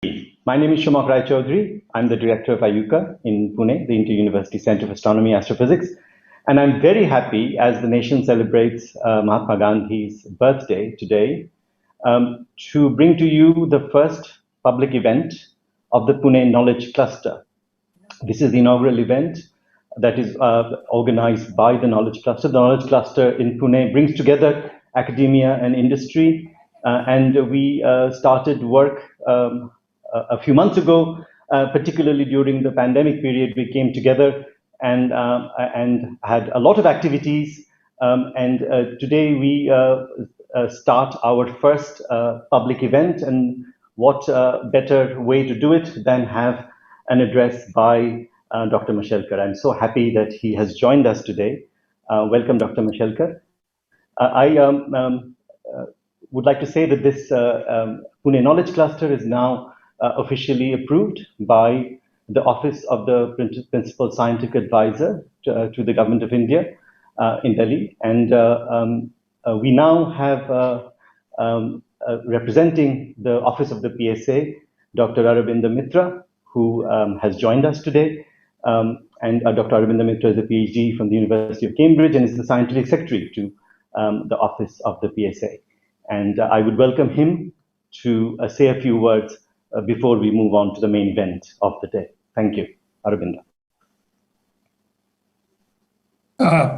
My name is Shumak Rai Chaudhary. I'm the director of IUCAA in Pune, the Inter-University Center for Astronomy and Astrophysics. And I'm very happy as the nation celebrates Mahatma Gandhi's birthday today to bring to you the first public event of the Pune Knowledge Cluster. This is the inaugural event that is organized by the Knowledge Cluster. The Knowledge Cluster in Pune brings together academia and industry, and we started work a few months ago, particularly during the pandemic period. We came together and had a lot of activities. Today we start our first public event, and what better way to do it than have an address by Dr. Mashelkar. I'm so happy that he has joined us today. Welcome, Dr. Mashelkar. I would like to say that this Pune Knowledge Cluster is now officially approved by the Office of the Principal Scientific Advisor to the Government of India in Delhi. And we now have representing the Office of the PSA, Dr. Arabinda Mitra, who has joined us today. And Dr. Arabinda Mitra is a PhD from the University of Cambridge and is the Scientific Secretary to the Office of the PSA. And I would welcome him to say a few words before we move on to the main event of the day. Thank you, Arabinda.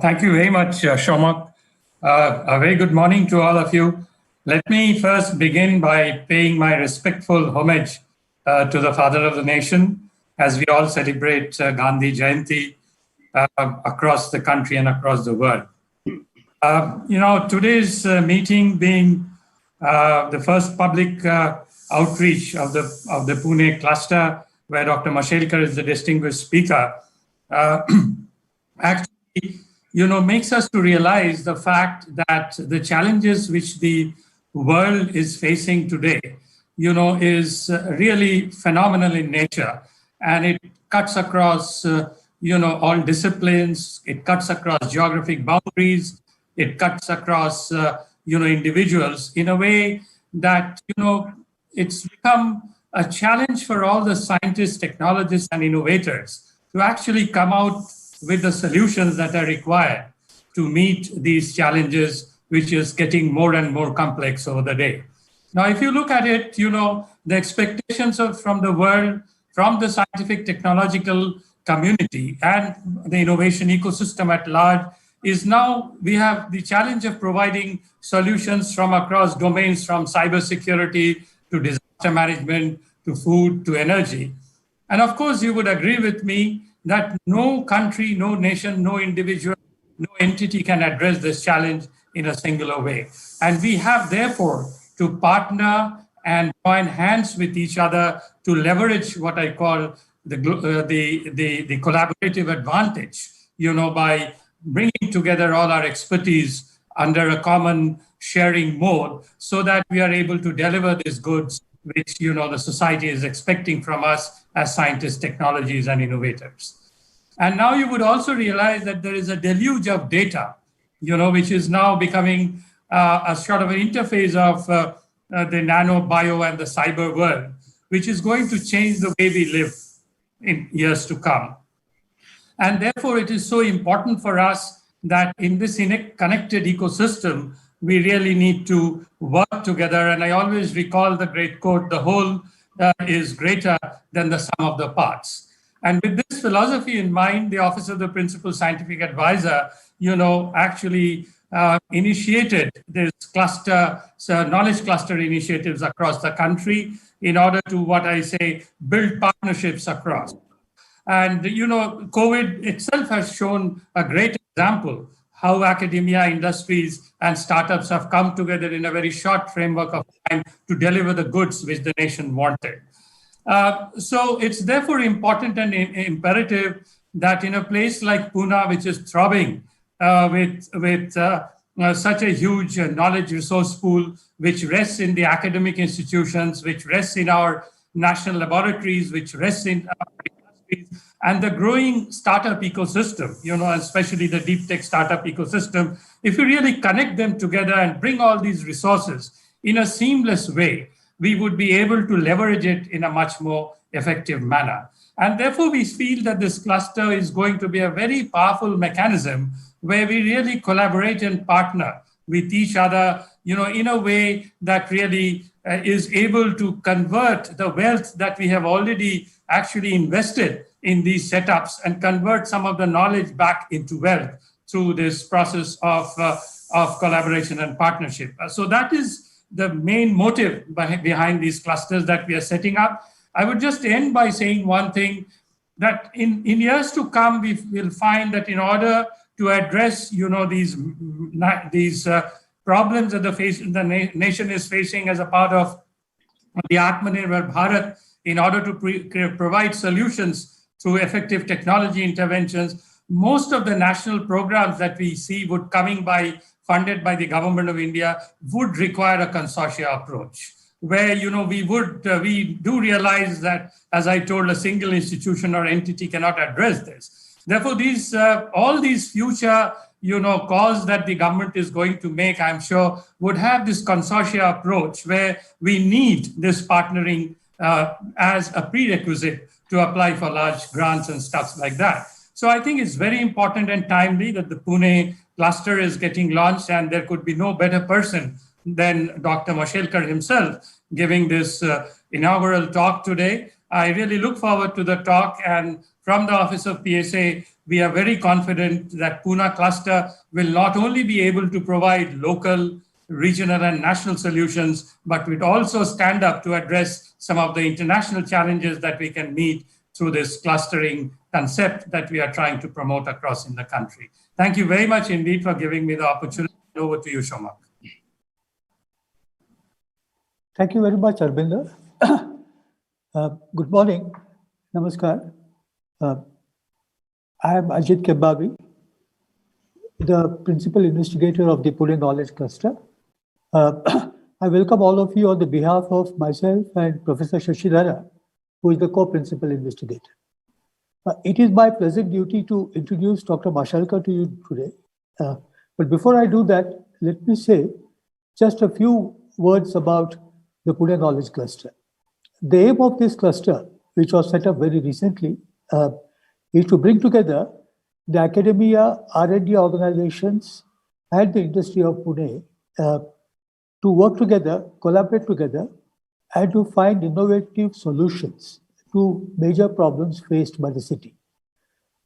Thank you very much, Shomak. A very good morning to all of you. Let me first begin by paying my respectful homage to the Father of the Nation as we all celebrate Gandhi Jayanti across the country and across the world. Today's meeting being the first public outreach of the Pune cluster, where Dr. Mashelkar is the distinguished speaker, actually, makes us to realize the fact that the challenges which the world is facing today, is really phenomenal in nature, and it cuts across, all disciplines. It cuts across geographic boundaries. It cuts across, individuals in a way that, it's become a challenge for all the scientists, technologists, and innovators to actually come out with the solutions that are required to meet these challenges, which is getting more and more complex over the day. Now, if you look at it, the expectations from the world, from the scientific technological community and the innovation ecosystem at large is now we have the challenge of providing solutions from across domains, from cybersecurity to disaster management, to food, to energy. And of course, you would agree with me that no country, no nation, no individual, no entity can address this challenge in a singular way. And we have, therefore, to partner and join hands with each other to leverage what I call the collaborative advantage, by bringing together all our expertise under a common sharing mode so that we are able to deliver these goods which, the society is expecting from us as scientists, technologies, and innovators. And now you would also realize that there is a deluge of data, which is now becoming a sort of an interface of the nano, bio, and the cyber world, which is going to change the way we live in years to come. And therefore, it is so important for us that in this connected ecosystem, we really need to work together. And I always recall the great quote, the whole is greater than the sum of the parts. And with this philosophy in mind, the Office of the Principal Scientific Advisor, actually initiated this cluster, knowledge cluster initiatives across the country in order to, what I say, build partnerships across. And, COVID itself has shown a great example how academia, industries, and startups have come together in a very short framework of time to deliver the goods which the nation wanted. So it's therefore important and imperative that in a place like Pune, which is throbbing with such a huge knowledge resource pool, which rests in the academic institutions, which rests in our national laboratories, which rests in our industries, and the growing startup ecosystem, especially the deep tech startup ecosystem, if you really connect them together and bring all these resources in a seamless way, we would be able to leverage it in a much more effective manner. And therefore, we feel that this cluster is going to be a very powerful mechanism where we really collaborate and partner with each other, in a way that really is able to convert the wealth that we have already actually invested in these setups and convert some of the knowledge back into wealth through this process of collaboration and partnership. So that is the main motive behind these clusters that we are setting up. I would just end by saying one thing, that in years to come, we will find that in order to address, these problems that the nation is facing as a part of the Atmanirbhar Bharat, in order to provide solutions through effective technology interventions, most of the national programs that we see funded by the government of India would require a consortia approach, where we do realize that, as I told, a single institution or entity cannot address this. Therefore, all these future calls that the government is going to make, I'm sure, would have this consortia approach where we need this partnering as a prerequisite to apply for large grants and stuff like that. So I think it's very important and timely that the Pune cluster is getting launched, and there could be no better person than Dr. Mashelkar himself giving this inaugural talk today. I really look forward to the talk, and from the Office of PSA, we are very confident that Pune cluster will not only be able to provide local, regional, and national solutions, but will also stand up to address some of the international challenges that we can meet through this clustering concept that we are trying to promote across in the country. Thank you very much indeed for giving me the opportunity. Over to you, Shomak. Thank you very much, Arvinder. Good morning. Namaskar. I am Ajit Kebabi, the principal investigator of the Pune Knowledge Cluster. I welcome all of you on the behalf of myself and Professor Shashidhara, who is the co-principal investigator. It is my pleasant duty to introduce Dr. Mashelkar to you today. But before I do that, let me say just a few words about the Pune Knowledge Cluster. The aim of this cluster, which was set up very recently, is to bring together the academia, R&D organizations, and the industry of Pune to work together, collaborate together, and to find innovative solutions to major problems faced by the city.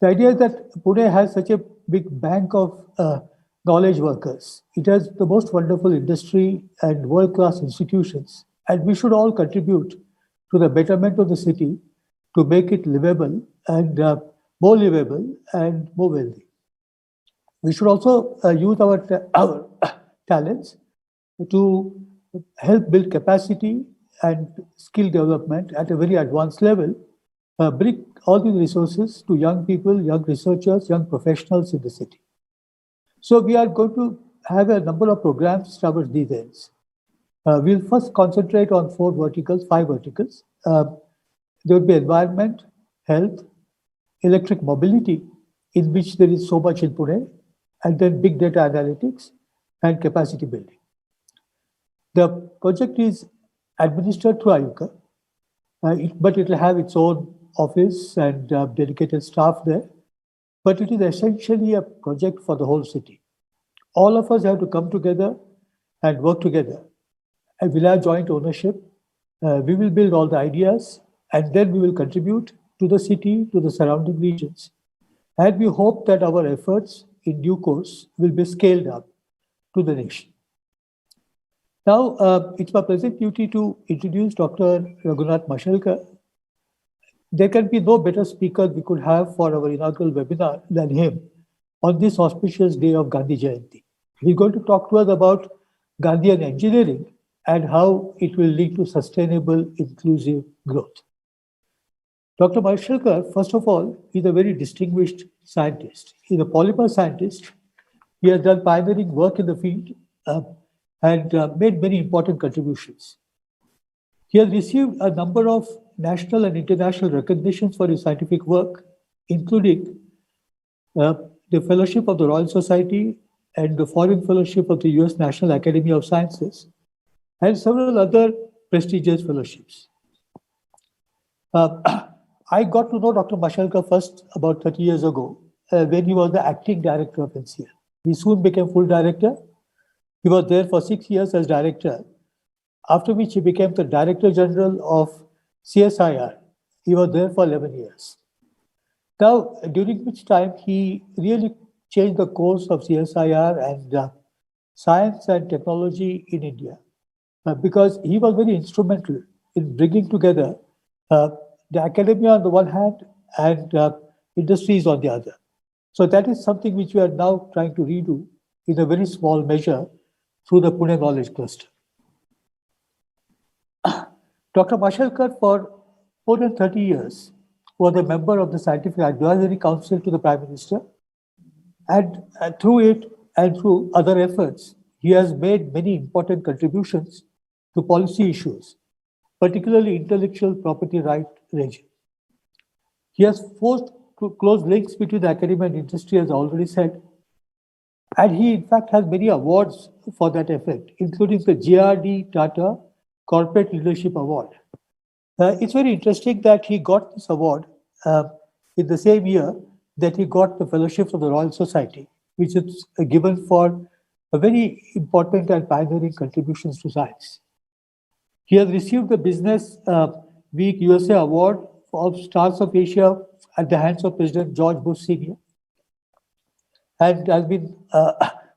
The idea is that Pune has such a big bank of knowledge workers. It has the most wonderful industry and world-class institutions, and we should all contribute to the betterment of the city to make it livable and more livable and more wealthy. We should also use our talents to help build capacity and skill development at a very advanced level, bring all these resources to young people, young researchers, young professionals in the city. So we are going to have a number of programs towards these ends. We'll first concentrate on five verticals. There will be environment, health, electric mobility, in which there is so much in Pune, and then big data analytics and capacity building. The project is administered through IUCAA, but it will have its own office and dedicated staff there. But it is essentially a project for the whole city. All of us have to come together and work together. And we'll have joint ownership. We will build all the ideas, and then we will contribute to the city, to the surrounding regions. And we hope that our efforts in due course will be scaled up to the nation. Now, it's my pleasant duty to introduce Dr. Raghunath Mashelkar. There can be no better speaker we could have for our inaugural webinar than him on this auspicious day of Gandhi Jayanti. He's going to talk to us about Gandhian engineering and how it will lead to sustainable, inclusive growth. Dr. Mashelkar, first of all, is a very distinguished scientist. He's a polymer scientist. He has done pioneering work in the field and made many important contributions. He has received a number of national and international recognitions for his scientific work, including the Fellowship of the Royal Society and the Foreign Fellowship of the US National Academy of Sciences, and several other prestigious fellowships. I got to know Dr. Mashelkar first about 30 years ago when he was the acting director of NCL. He soon became full director. He was there for 6 years as director, after which he became the Director General of CSIR. He was there for 11 years. Now, during which time he really changed the course of CSIR and science and technology in India, because he was very instrumental in bringing together the academia on the one hand and industries on the other. So that is something which we are now trying to redo in a very small measure through the Pune Knowledge Cluster. Dr. Mashelkar, for more than 30 years, was a member of the Scientific Advisory Council to the Prime Minister, and through it and through other efforts, he has made many important contributions to policy issues, particularly intellectual property right regime. He has forced close links between the academia and industry, as I already said, and he in fact has many awards for that effect, including the J.R.D. Tata Corporate Leadership Award. It's very interesting that he got this award in the same year that he got the fellowship of the Royal Society, which is given for a very important and pioneering contributions to science. He has received the Business Week USA Award of Stars of Asia at the hands of President George Bush Sr. and has been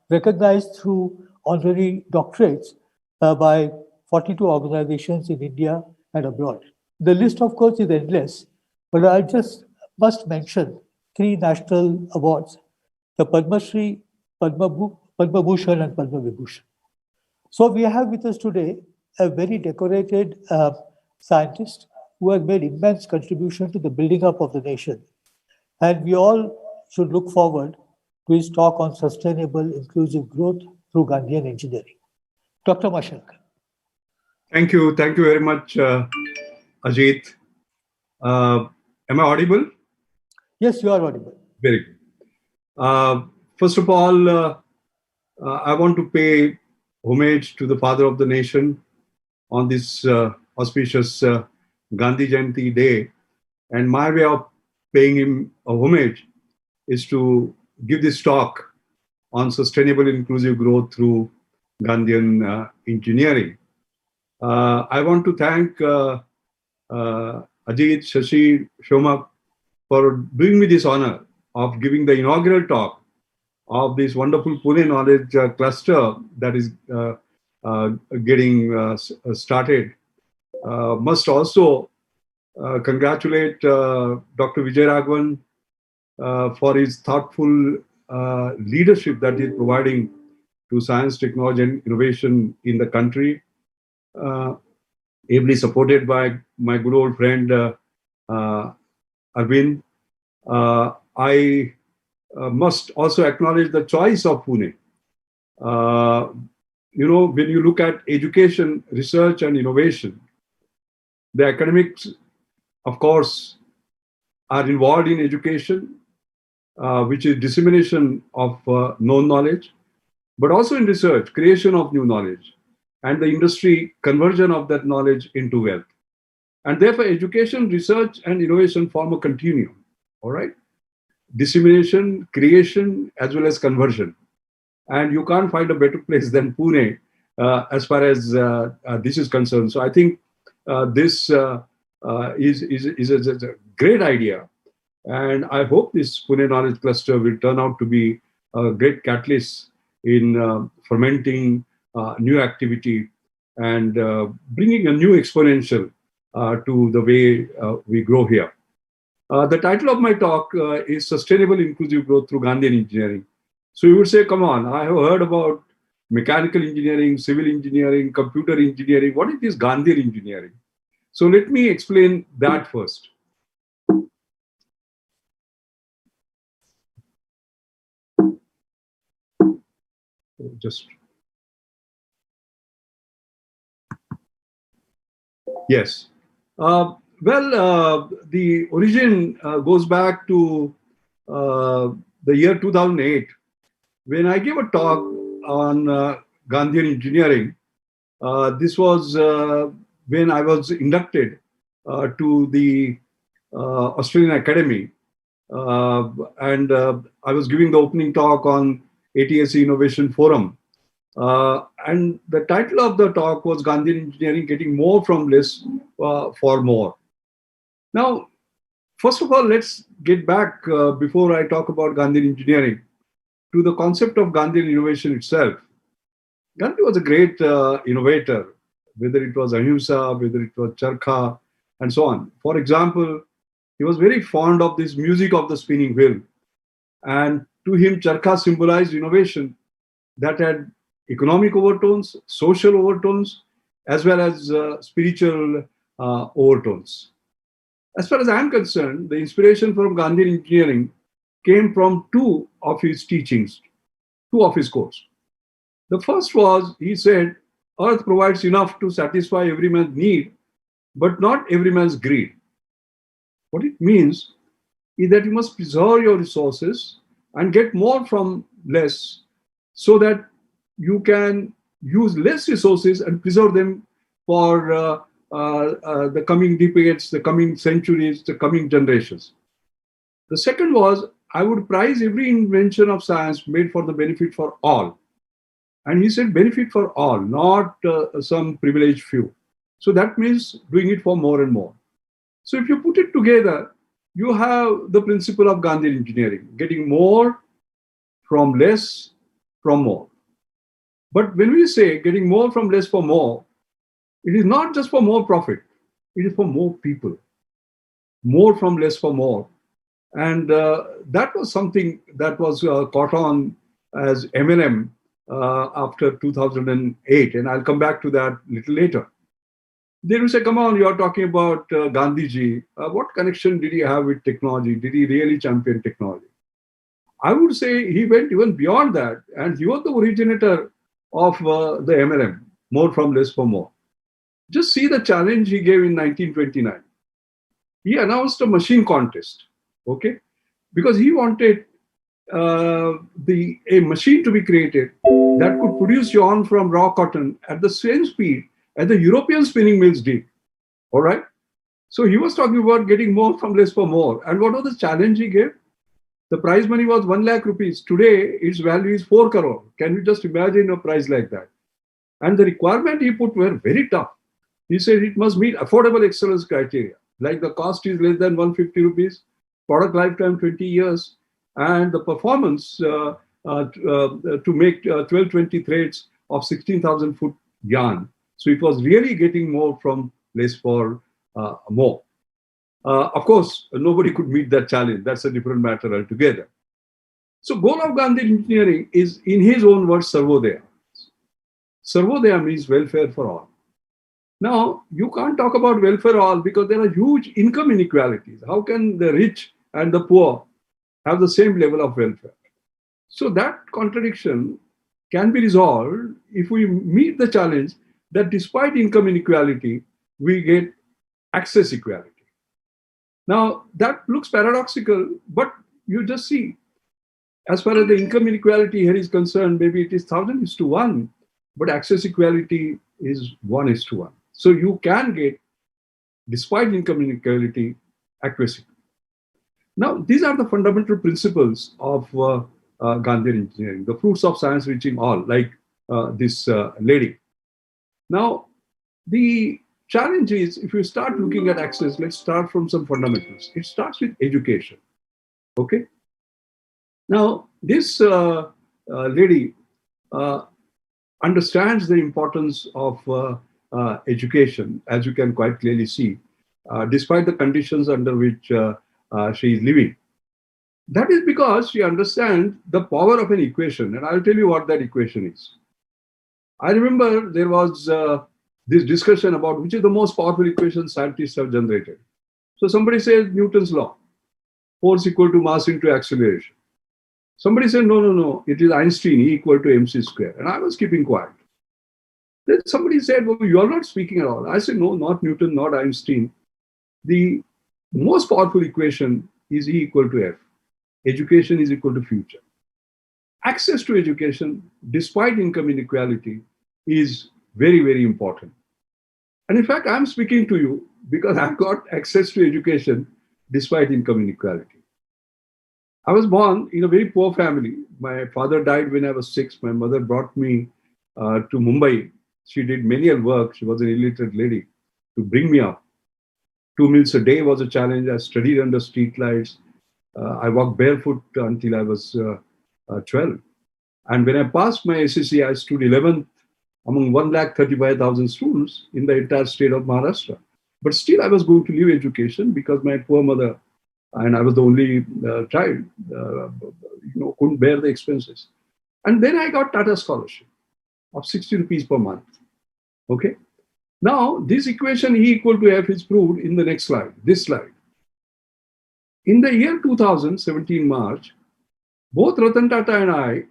recognized through honorary doctorates by 42 organizations in India and abroad. The list, of course, is endless, but I just must mention 3 national awards: the Padma Shri, Padma Bhushan, and Padma Vibhushan. So we have with us today a very decorated scientist who has made immense contribution to the building up of the nation. And we all should look forward to his talk on sustainable, inclusive growth through Gandhian engineering. Dr. Mashelkar. Thank you. Thank you very much, Ajit. Am I audible? Yes, you are audible. Very good. First of all, I want to pay homage to the father of the nation on this auspicious Gandhi Jayanti day. And my way of paying him a homage is to give this talk on sustainable inclusive growth through Gandhian engineering. I want to thank Ajit, Shashi, Shomak for doing me this honor of giving the inaugural talk of this wonderful Pune Knowledge Cluster that is getting started. Must also congratulate Dr. Vijay Raghavan for his thoughtful leadership that he is providing to science, technology, and innovation in the country. Ably supported by my good old friend Arvind. I must also acknowledge the choice of Pune. When you look at education, research, and innovation, the academics, of course, are involved in education, which is dissemination of known knowledge, but also in research, creation of new knowledge, and the industry conversion of that knowledge into wealth. And therefore, education, research, and innovation form a continuum, all right? Dissemination, creation, as well as conversion. And you can't find a better place than Pune as far as this is concerned. So I think this is a great idea. And I hope this Pune Knowledge Cluster will turn out to be a great catalyst in fermenting new activity and bringing a new exponential to the way we grow here. The title of my talk is Sustainable Inclusive Growth Through Gandhian Engineering. So you would say, come on, I have heard about mechanical engineering, civil engineering, computer engineering. What is this Gandhian engineering? So let me explain that first. Yes. The origin goes back to the year 2008, when I gave a talk on Gandhian engineering. This was when I was inducted to the Australian Academy, and I was giving the opening talk on ATSC Innovation Forum. And the title of the talk was Gandhian Engineering, Getting More from Less for More. Now, first of all, let's get back, before I talk about Gandhian engineering, to the concept of Gandhian innovation itself. Gandhi was a great innovator, whether it was ahimsa, whether it was charkha, and so on. For example, he was very fond of this music of the spinning wheel. And to him, charkha symbolized innovation that had economic overtones, social overtones, as well as spiritual overtones. As far as I'm concerned, the inspiration from Gandhian engineering came from two of his teachings, two of his quotes. The first was, he said, earth provides enough to satisfy every man's need, but not every man's greed. What it means is that you must preserve your resources and get more from less so that you can use less resources and preserve them for the coming decades, the coming centuries, the coming generations. The second was, I would prize every invention of science made for the benefit for all. And he said benefit for all, not some privileged few. So that means doing it for more and more. So if you put it together, you have the principle of Gandhian engineering, getting more from less from more. But when we say getting more from less for more, it is not just for more profit, it is for more people. More from less for more. And that was something that was caught on as MLM after 2008. And I'll come back to that a little later. They will say, come on, you're talking about Gandhiji. What connection did he have with technology? Did he really champion technology? I would say he went even beyond that. And he was the originator of the MLM, more from less for more. Just see the challenge he gave in 1929. He announced a machine contest, okay? Because he wanted a machine to be created that could produce yarn from raw cotton at the same speed as the European spinning mills did, all right? So he was talking about getting more from less for more. And what was the challenge he gave? The prize money was 1 lakh rupees. Today, its value is 4 crore. Can you just imagine a prize like that? And the requirement he put were very tough. He said it must meet affordable excellence criteria, like the cost is less than 150 rupees, product lifetime 20 years, and the performance to make 1220 threads of 16,000 foot yarn. So it was really getting more from less for more. Of course, nobody could meet that challenge. That's a different matter altogether. So goal of Gandhian engineering is, in his own words, Sarvodaya. Sarvodaya means welfare for all. Now, you can't talk about welfare all because there are huge income inequalities. How can the rich and the poor have the same level of welfare? So that contradiction can be resolved if we meet the challenge that despite income inequality, we get access equality. Now, that looks paradoxical, but you just see, as far as the income inequality here is concerned, maybe it is 1,000:1, but access equality is 1:1. So you can get, despite income inequality, accuracy. Now, these are the fundamental principles of Gandhian engineering, the fruits of science reaching all, like this lady. Now, the challenge is, if you start looking at access, let's start from some fundamentals. It starts with education, okay? Now, this lady understands the importance of education, as you can quite clearly see, despite the conditions under which she is living. That is because she understands the power of an equation, and I'll tell you what that equation is. I remember there was this discussion about which is the most powerful equation scientists have generated. So somebody says Newton's law, force equal to mass into acceleration. Somebody said, no, it is Einstein, E equal to mc square. And I was keeping quiet. Then somebody said, well, you are not speaking at all. I said, no, not Newton, not Einstein. The most powerful equation is E equal to F. Education is equal to future. Access to education, despite income inequality, is very, very important. And in fact, I'm speaking to you because I've got access to education despite income inequality. I was born in a very poor family. My father died when I was 6. My mother brought me to Mumbai. She did menial work. She was an illiterate lady to bring me up. 2 meals a day was a challenge. I studied under street lights. I walked barefoot until I was 12. And when I passed my SSC, I stood 11th among 135,000 students in the entire state of Maharashtra. But still, I was going to leave education because my poor mother, and I was the only child, couldn't bear the expenses. And then I got Tata Scholarship of 60 rupees per month. Okay. Now, this equation E equal to F is proved in the next slide, this slide. In the year 2017 March, both Ratan Tata and I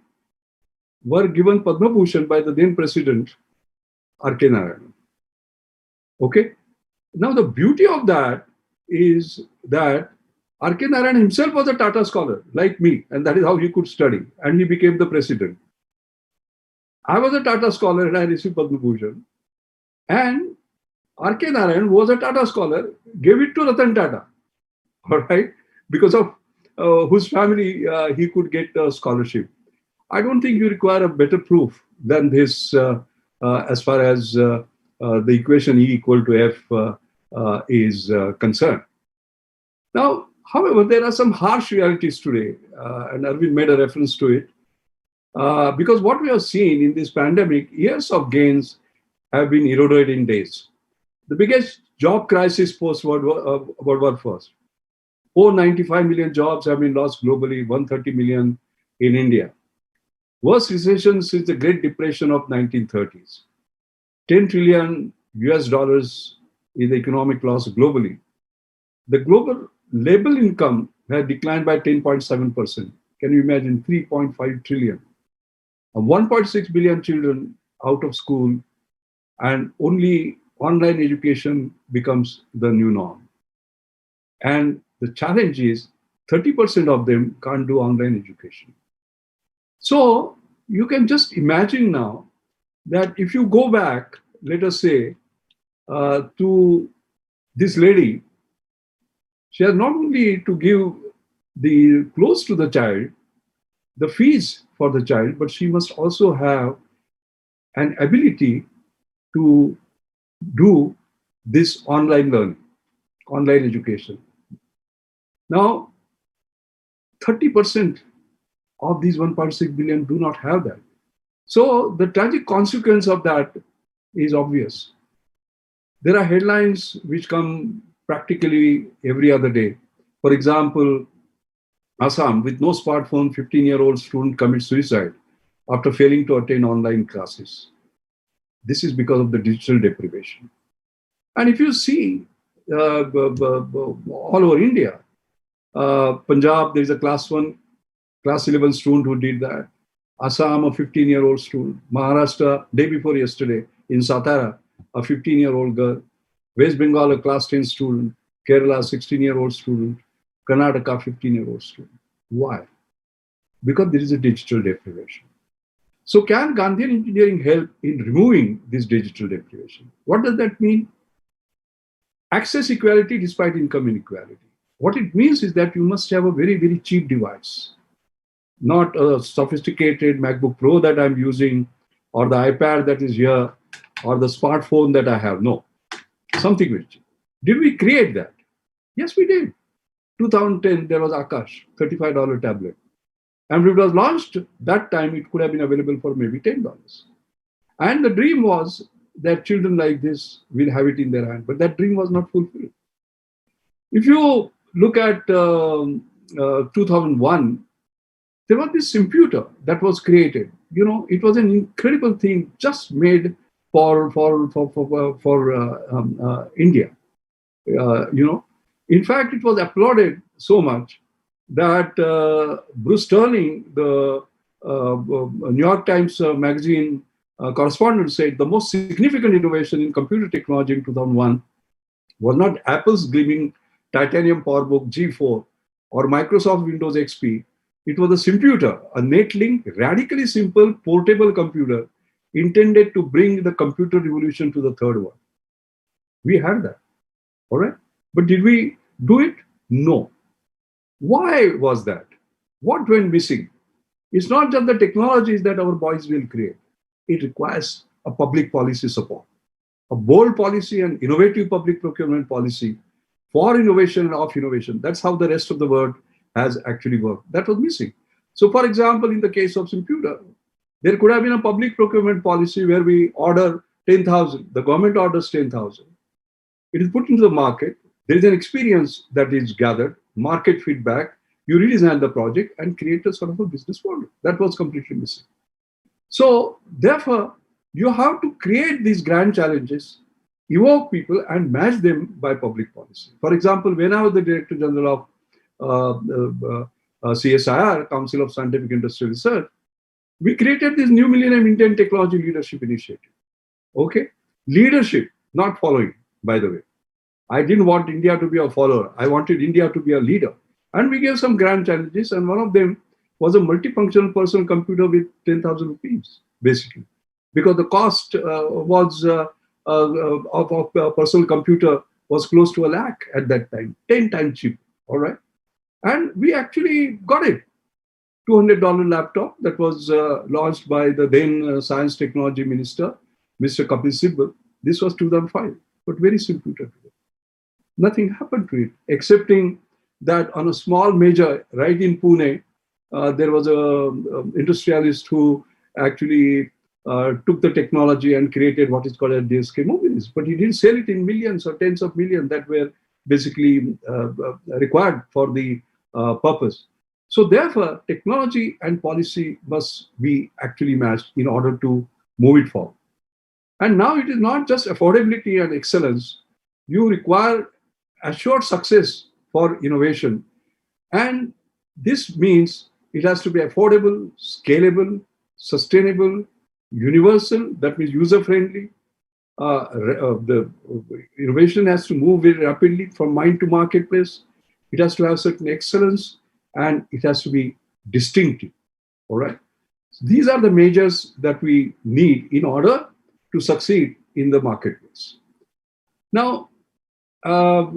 were given Padma Bhushan by the then president, R.K. Narayan. Okay. Now, the beauty of that is that R.K. Narayan himself was a Tata scholar, like me, and that is how he could study, and he became the president. I was a Tata scholar and I received Padma Bhushan. And R.K. Narayan was a Tata scholar, gave it to Ratan Tata, all right, because of whose family he could get a scholarship. I don't think you require a better proof than this as far as the equation E equal to F is concerned. Now, however, there are some harsh realities today, and Arvind made a reference to it, because what we have seen in this pandemic, years of gains have been eroded in days. The biggest job crisis post-World War First. 495 million jobs have been lost globally, 130 million in India. Worst recession since the Great Depression of 1930s. 10 trillion US dollars is the economic loss globally. The global labor income has declined by 10.7%. Can you imagine 3.5 trillion? 1.6 billion children out of school, and only online education becomes the new norm. And the challenge is 30% of them can't do online education. So you can just imagine now that if you go back, let us say, to this lady, she has not only to give the clothes to the child, the fees for the child, but she must also have an ability to do this online learning, online education. Now, 30% of these 1.6 billion do not have that. So the tragic consequence of that is obvious. There are headlines which come practically every other day. For example, Assam, with no smartphone, 15-year-old student commits suicide after failing to attend online classes. This is because of the digital deprivation. And if you see all over India, Punjab, there is a class 11 student who did that. Assam, a 15-year-old student. Maharashtra, day before yesterday, in Satara, a 15-year-old girl. West Bengal, a class 10 student. Kerala, a 16-year-old student. Karnataka, 15-year-old student. Why? Because there is a digital deprivation. So can Gandhian engineering help in removing this digital deprivation? What does that mean? Access equality despite income inequality. What it means is that you must have a very, very cheap device. Not a sophisticated MacBook Pro that I'm using, or the iPad that is here, or the smartphone that I have. No, something which. Did we create that? Yes, we did. 2010, there was Akash, $35 tablet. And when it was launched, that time it could have been available for maybe $10. And the dream was that children like this will have it in their hand. But that dream was not fulfilled. If you look at 2001, there was this computer that was created. You know, it was an incredible thing just made for India. In fact, it was applauded so much that Bruce Sterling, the New York Times magazine correspondent, said the most significant innovation in computer technology in 2001 was not Apple's gleaming Titanium PowerBook G4 or Microsoft Windows XP. It was a computer, a net-linked, radically simple, portable computer intended to bring the computer revolution to the third world. We had that. All right. But did we do it? No. Why was that? What went missing? It's not just the technologies that our boys will create. It requires a public policy support, a bold policy and innovative public procurement policy for innovation and of innovation. That's how the rest of the world has actually worked. That was missing. So, for example, in the case of computer, there could have been a public procurement policy where we order 10,000. The government orders 10,000. It is put into the market. There is an experience that is gathered, market feedback. You redesign the project and create a sort of a business model. That was completely missing. So, therefore, you have to create these grand challenges, evoke people, and match them by public policy. For example, when I was the Director General of CSIR, Council of Scientific Industrial Research, we created this New Millennium Indian Technology Leadership Initiative. Okay? Leadership, not following, by the way. I didn't want India to be a follower. I wanted India to be a leader. And we gave some grand challenges, and one of them was a multifunctional personal computer with 10,000 rupees, basically. Because the cost of a personal computer was close to 1 lakh at that time, 10 times cheap, all right? And we actually got it. $200 laptop that was launched by the then Science Technology Minister, Mr. Kapil Sibal. This was 2005, but very simple. Nothing happened to it, excepting that on a small major right in Pune, there was an industrialist who actually took the technology and created what is called a DSK mobiles. But he didn't sell it in millions or tens of millions that were basically required for the purpose. So therefore, technology and policy must be actually matched in order to move it forward. And now it is not just affordability and excellence. You require assured success for innovation. And this means it has to be affordable, scalable, sustainable, universal, that means user-friendly. The innovation has to move very rapidly from mind to marketplace. It has to have certain excellence, and it has to be distinctive. All right. So these are the measures that we need in order to succeed in the marketplace. Now, our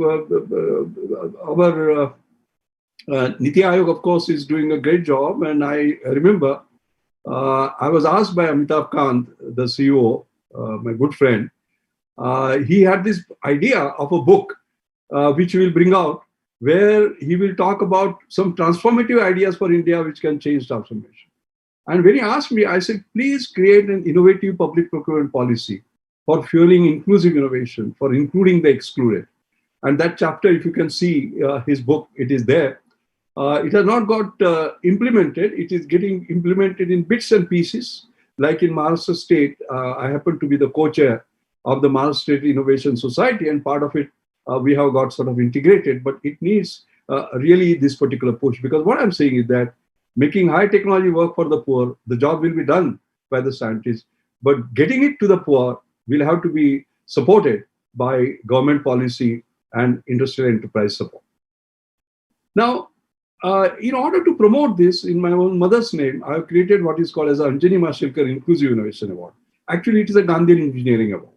Niti Aayog, of course, is doing a great job. And I remember I was asked by Amitabh Kant, the CEO, my good friend, he had this idea of a book which he will bring out, where he will talk about some transformative ideas for India which can change transformation. And when he asked me, I said, please create an innovative public procurement policy for fueling inclusive innovation, for including the excluded. And that chapter, if you can see his book, it is there. It has not got implemented. It is getting implemented in bits and pieces. Like in Maharashtra State, I happen to be the co-chair of the Maharashtra State Innovation Society, and part of it we have got sort of integrated, but it needs really this particular push. Because what I'm saying is that making high technology work for the poor, the job will be done by the scientists, but getting it to the poor will have to be supported by government policy and industrial enterprise support. Now, in order to promote this, in my own mother's name, I have created what is called as the Anjani Mashelkar Inclusive Innovation Award. Actually, it is a Gandhian Engineering Award.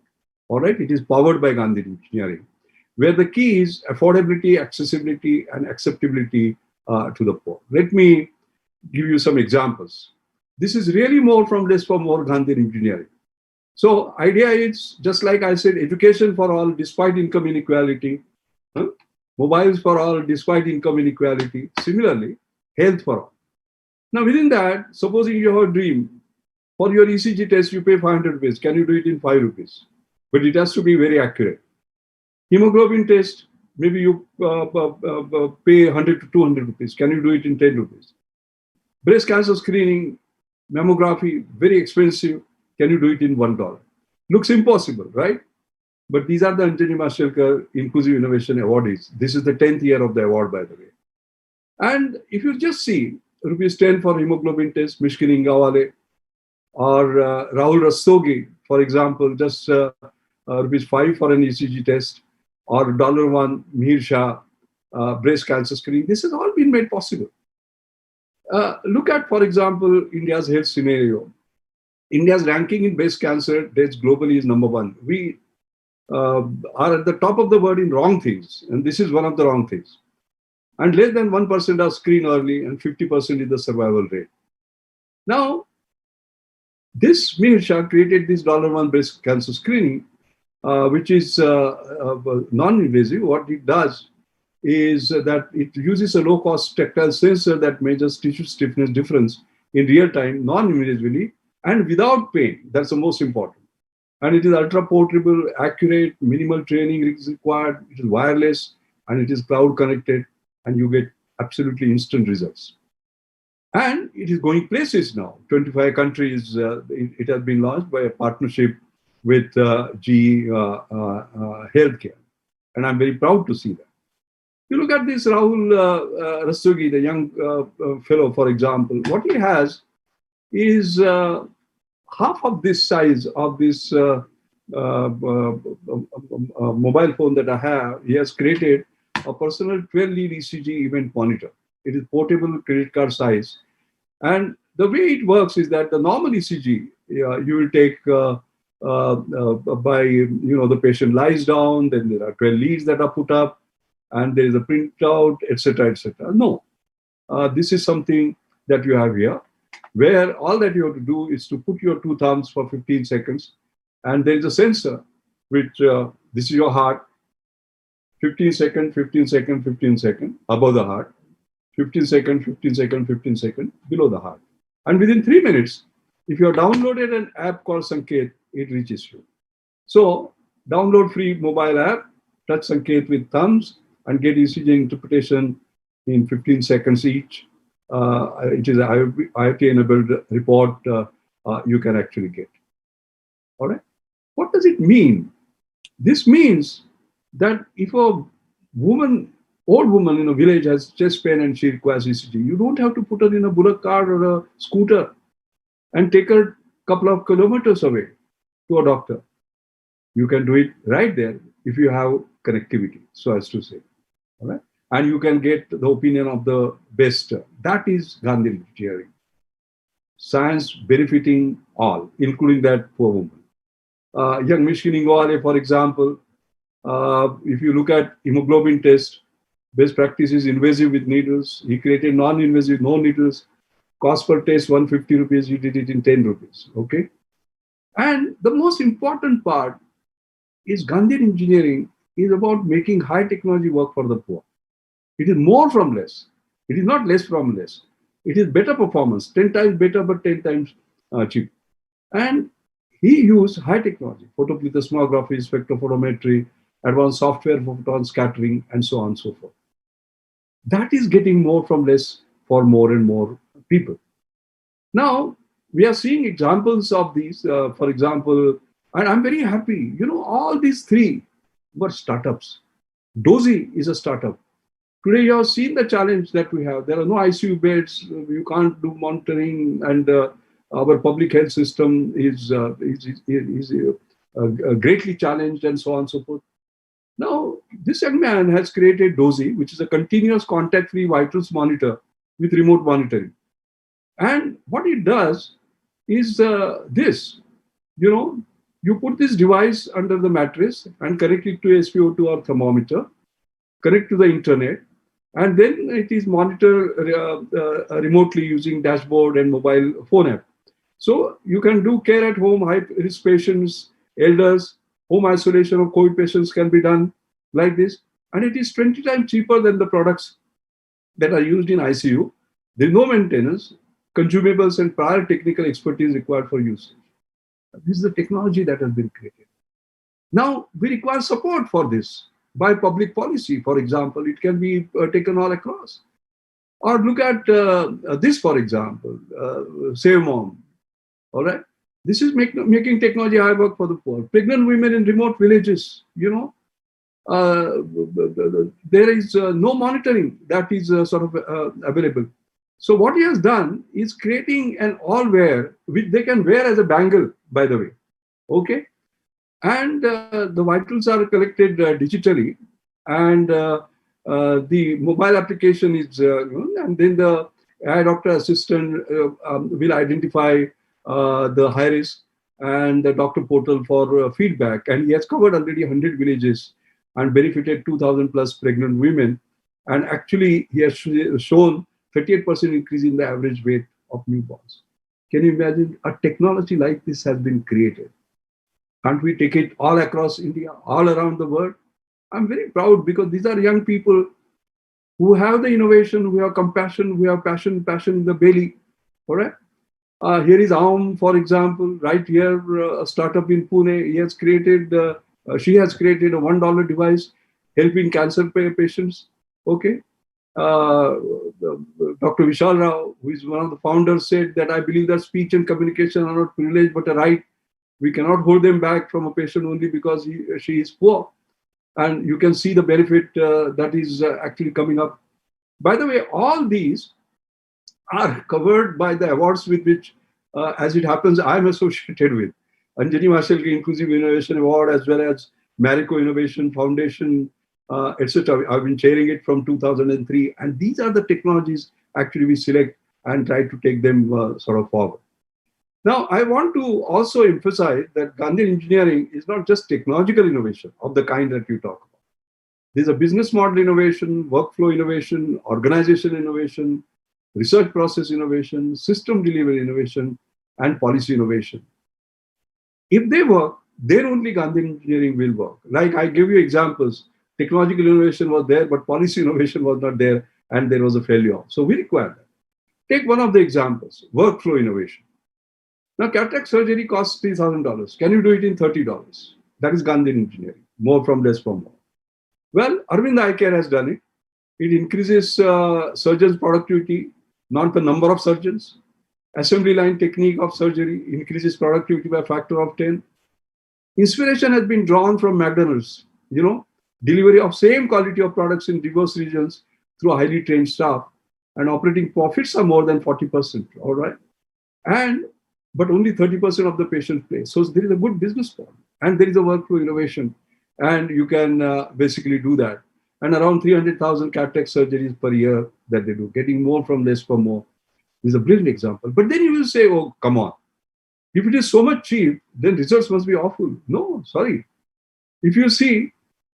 All right, it is powered by Gandhian Engineering, where the key is affordability, accessibility, and acceptability to the poor. Let me give you some examples. This is really more from less for more Gandhian Engineering. So, idea is, just like I said, education for all despite income inequality, mobiles for all despite income inequality. Similarly, health for all. Now, within that, supposing you have a dream, for your ECG test, you pay 500 rupees. Can you do it in 5 rupees? But it has to be very accurate. Hemoglobin test, maybe you pay 100 to 200 rupees. Can you do it in 10 rupees? Breast cancer screening, mammography, very expensive. Can you do it in $1? Looks impossible, right? But these are the Anjani Mashelkar Inclusive Innovation Awardees. This is the 10th year of the award, by the way. And if you just see rupees 10 for hemoglobin test, Mishkin Ingawale, or Rahul Rastogi, for example, just rupees 5 for an ECG test, or $1 Mihir Shah breast cancer screening. This has all been made possible. Look at, for example, India's health scenario. India's ranking in breast cancer deaths globally is number 1. We are at the top of the world in wrong things. And this is one of the wrong things. And less than 1% are screened early and 50% is the survival rate. Now, this Mashelkar created this $1 breast cancer screening, which is non-invasive. What it does is that it uses a low-cost tactile sensor that measures tissue stiffness difference in real time, non-invasively, and without pain. That's the most important. And it is ultra-portable, accurate, minimal training is required, it is wireless, and it is cloud-connected, and you get absolutely instant results. And it is going places now. 25 countries, it has been launched by a partnership with GE Healthcare. And I'm very proud to see that. You look at this Rahul Rastogi, the young fellow, for example, what he has is half of this size of this mobile phone that I have. He has created a personal 12-lead ECG event monitor. It is portable, credit card size. And the way it works is that the normal ECG, you will take by, the patient lies down, then there are 12 leads that are put up, and there is a printout, etc., etc. No, this is something that you have here, where all that you have to do is to put your two thumbs for 15 seconds, and there is a sensor, which this is your heart, 15 second, 15 second, 15 second, above the heart, 15 second, 15 second, 15 second, below the heart. And within 3 minutes, if you have downloaded an app called Sanket, it reaches you. So download free mobile app, touch Sanket with thumbs, and get ECG interpretation in 15 seconds each. It is an IoT-enabled report you can actually get. All right. What does it mean? This means that if a old woman in a village has chest pain and she requires ECG, you don't have to put her in a bullock cart or a scooter and take her a couple of kilometers away to a doctor. You can do it right there if you have connectivity, so as to say. All right? And you can get the opinion of the best. That is Gandhian engineering. Science benefiting all, including that poor woman. Young Mishkin Ingwale, for example, if you look at hemoglobin test, best practice is invasive with needles. He created non-invasive, no needles. Cost per test, 150 rupees. He did it in 10 rupees. Okay. And the most important part is Gandhian engineering is about making high technology work for the poor. It is more from less. It is not less from less. It is better performance, 10 times better, but 10 times cheap. And he used high technology, photoplethysmography, spectrophotometry, advanced software for photon scattering, and so on and so forth. That is getting more from less for more and more people. Now, we are seeing examples of these, for example, and I'm very happy, all these three were startups. Dozy is a startup. Today, you have seen the challenge that we have. There are no ICU beds. You can't do monitoring, and our public health system is greatly challenged, and so on and so forth. Now, this young man has created Dozy, which is a continuous contact-free vitals monitor with remote monitoring. And what it does is this. You put this device under the mattress and connect it to a SpO2 or thermometer, connect to the internet, and then it is monitored remotely using dashboard and mobile phone app. So you can do care at home, high-risk patients, elders, home isolation of COVID patients can be done like this. And it is 20 times cheaper than the products that are used in ICU. There is no maintenance, consumables, and prior technical expertise required for usage. This is the technology that has been created. Now, we require support for this by public policy. For example, it can be taken all across. Or look at this, for example, Save Mom. All right. This is making technology high work for the poor. Pregnant women in remote villages, there is no monitoring that is available. So what he has done is creating an all-wear, which they can wear as a bangle, by the way. Okay. And the vitals are collected digitally, and the mobile application is, and then the eye doctor assistant will identify the high risk, and the doctor portal for feedback. And he has covered already 100 villages and benefited 2,000 plus pregnant women. And actually, he has shown 38% increase in the average weight of newborns. Can you imagine a technology like this has been created? Can't we take it all across India, all around the world? I'm very proud because these are young people who have the innovation, who have compassion, who have passion in the belly. All right. Here is Aum, for example, right here, a startup in Pune. She has created a $1 device helping cancer patients. Okay. Dr. Vishal Rao, who is one of the founders, said that I believe that speech and communication are not privilege but a right. We cannot hold them back from a patient only because she is poor. And you can see the benefit that is actually coming up. By the way, all these are covered by the awards with which, as it happens, I'm associated with. Anjani Mashelkar Inclusive Innovation Award, as well as Marico Innovation Foundation, etc. I've been chairing it from 2003. And these are the technologies actually we select and try to take them sort of forward. Now, I want to also emphasize that Gandhian engineering is not just technological innovation of the kind that you talk about. There's a business model innovation, workflow innovation, organization innovation, research process innovation, system delivery innovation, and policy innovation. If they work, then only Gandhian engineering will work. Like I give you examples, technological innovation was there, but policy innovation was not there, and there was a failure. So we require that. Take one of the examples, workflow innovation. Now, cataract surgery costs $3,000. Can you do it in $30? That is Gandhian engineering, more from less for more. Well, Arvind Eye Care has done it. It increases surgeons' productivity, not the number of surgeons. Assembly line technique of surgery increases productivity by a factor of 10. Inspiration has been drawn from McDonald's, delivery of same quality of products in diverse regions through a highly trained staff, and operating profits are more than 40%, all right? But only 30% of the patient pay. So there is a good business model, and there is a workflow innovation, and you can basically do that. And around 300,000 cataract surgeries per year that they do, getting more from less for more. This is a brilliant example. But then you will say, oh, come on. If it is so much cheap, then results must be awful. No, sorry. If you see,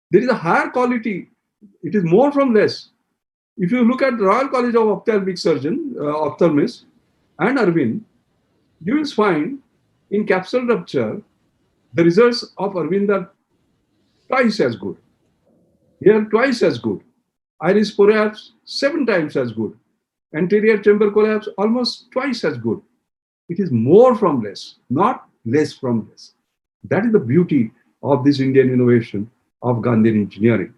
there is a higher quality. It is more from less. If you look at the Royal College of Ophthalmic Surgeon, Ophthalmists, and Arvind, you will find in capsule rupture, the results of Arvind are twice as good. Here, twice as good. Iris prolapse, 7 times as good. Anterior chamber collapse, almost twice as good. It is more from less, not less from less. That is the beauty of this Indian innovation of Gandhian engineering.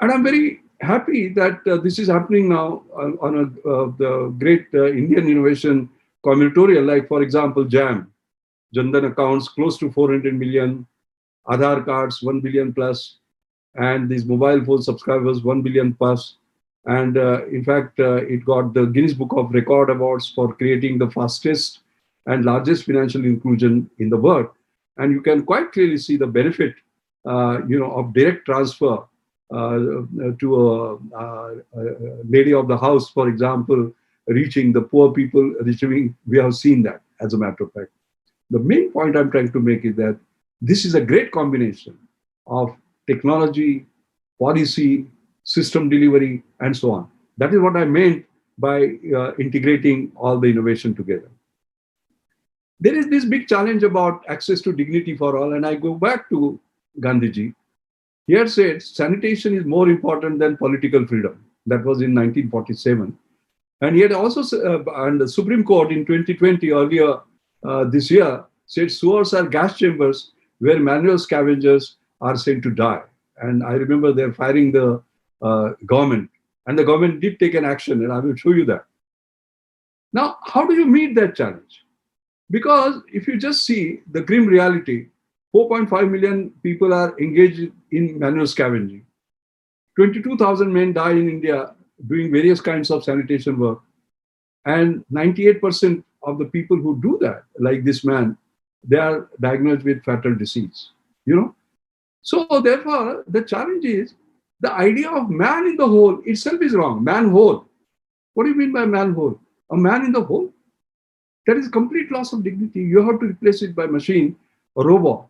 And I'm very happy that this is happening now on the great Indian innovation combinatorial, like, for example, JAM, Jandan accounts close to 400 million, Aadhaar cards 1 billion plus, and these mobile phone subscribers 1 billion plus. And in fact, it got the Guinness Book of Record Awards for creating the fastest and largest financial inclusion in the world. And you can quite clearly see the benefit, of direct transfer to a lady of the house, for example, reaching the poor people, we have seen that, as a matter of fact. The main point I'm trying to make is that this is a great combination of technology, policy, system delivery, and so on. That is what I meant by integrating all the innovation together. There is this big challenge about access to dignity for all, and I go back to Gandhiji. He had said sanitation is more important than political freedom. That was in 1947. And he had also, and the Supreme Court in 2020, earlier this year, said sewers are gas chambers where manual scavengers are sent to die. And I remember they're firing the government. And the government did take an action, and I will show you that. Now, how do you meet that challenge? Because if you just see the grim reality, 4.5 million people are engaged in manual scavenging. 22,000 men die in India doing various kinds of sanitation work. And 98% of the people who do that, like this man, they are diagnosed with fatal disease. So therefore, the challenge is the idea of man in the whole itself is wrong. Man whole. What do you mean by man whole? A man in the whole? That is complete loss of dignity. You have to replace it by machine or robot,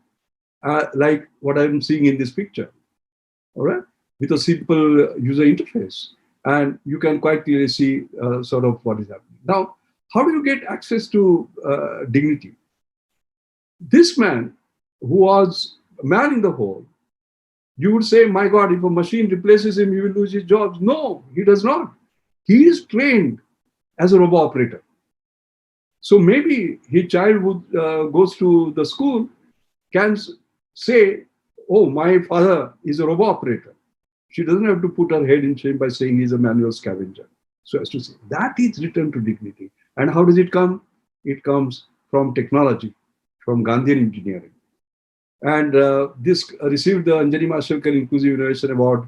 like what I'm seeing in this picture, all right, with a simple user interface. And you can quite clearly see sort of what is happening. Now, how do you get access to dignity? This man, who was a man in the hole, you would say, my God, if a machine replaces him, he will lose his jobs. No, he does not. He is trained as a robot operator. So maybe his child would goes to the school, can say, oh, my father is a robot operator. She doesn't have to put her head in shame by saying he's a manual scavenger. So as to say, that is return to dignity. And how does it come? It comes from technology, from Gandhian engineering. And this received the Anjali Mashelkar Inclusive Innovation Award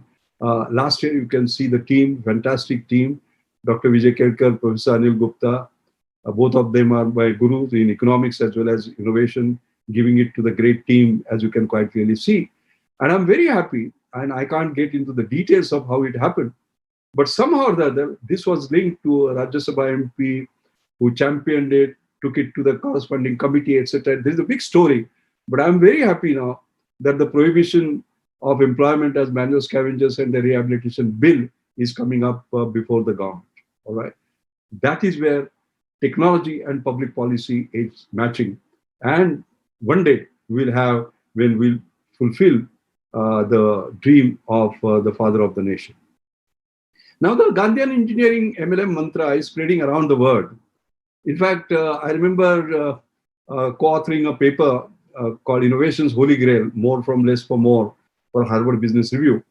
last year. You can see the team, fantastic team. Dr. Vijay Kelkar, Professor Anil Gupta, both of them are my gurus in economics as well as innovation, giving it to the great team, as you can quite clearly see. And I'm very happy, and I can't get into the details of how it happened, but somehow or the other, this was linked to a Rajya Sabha MP who championed it, took it to the corresponding committee, etc. There's a big story, but I'm very happy now that the prohibition of employment as manual scavengers and the rehabilitation bill is coming up before the government. All right, that is where technology and public policy is matching, and one day we'll have when we'll fulfill the dream of the father of the nation. Now, the Gandhian engineering MLM mantra is spreading around the world. In fact, I remember co-authoring a paper called Innovation's Holy Grail, More from Less for More, for Harvard Business Review.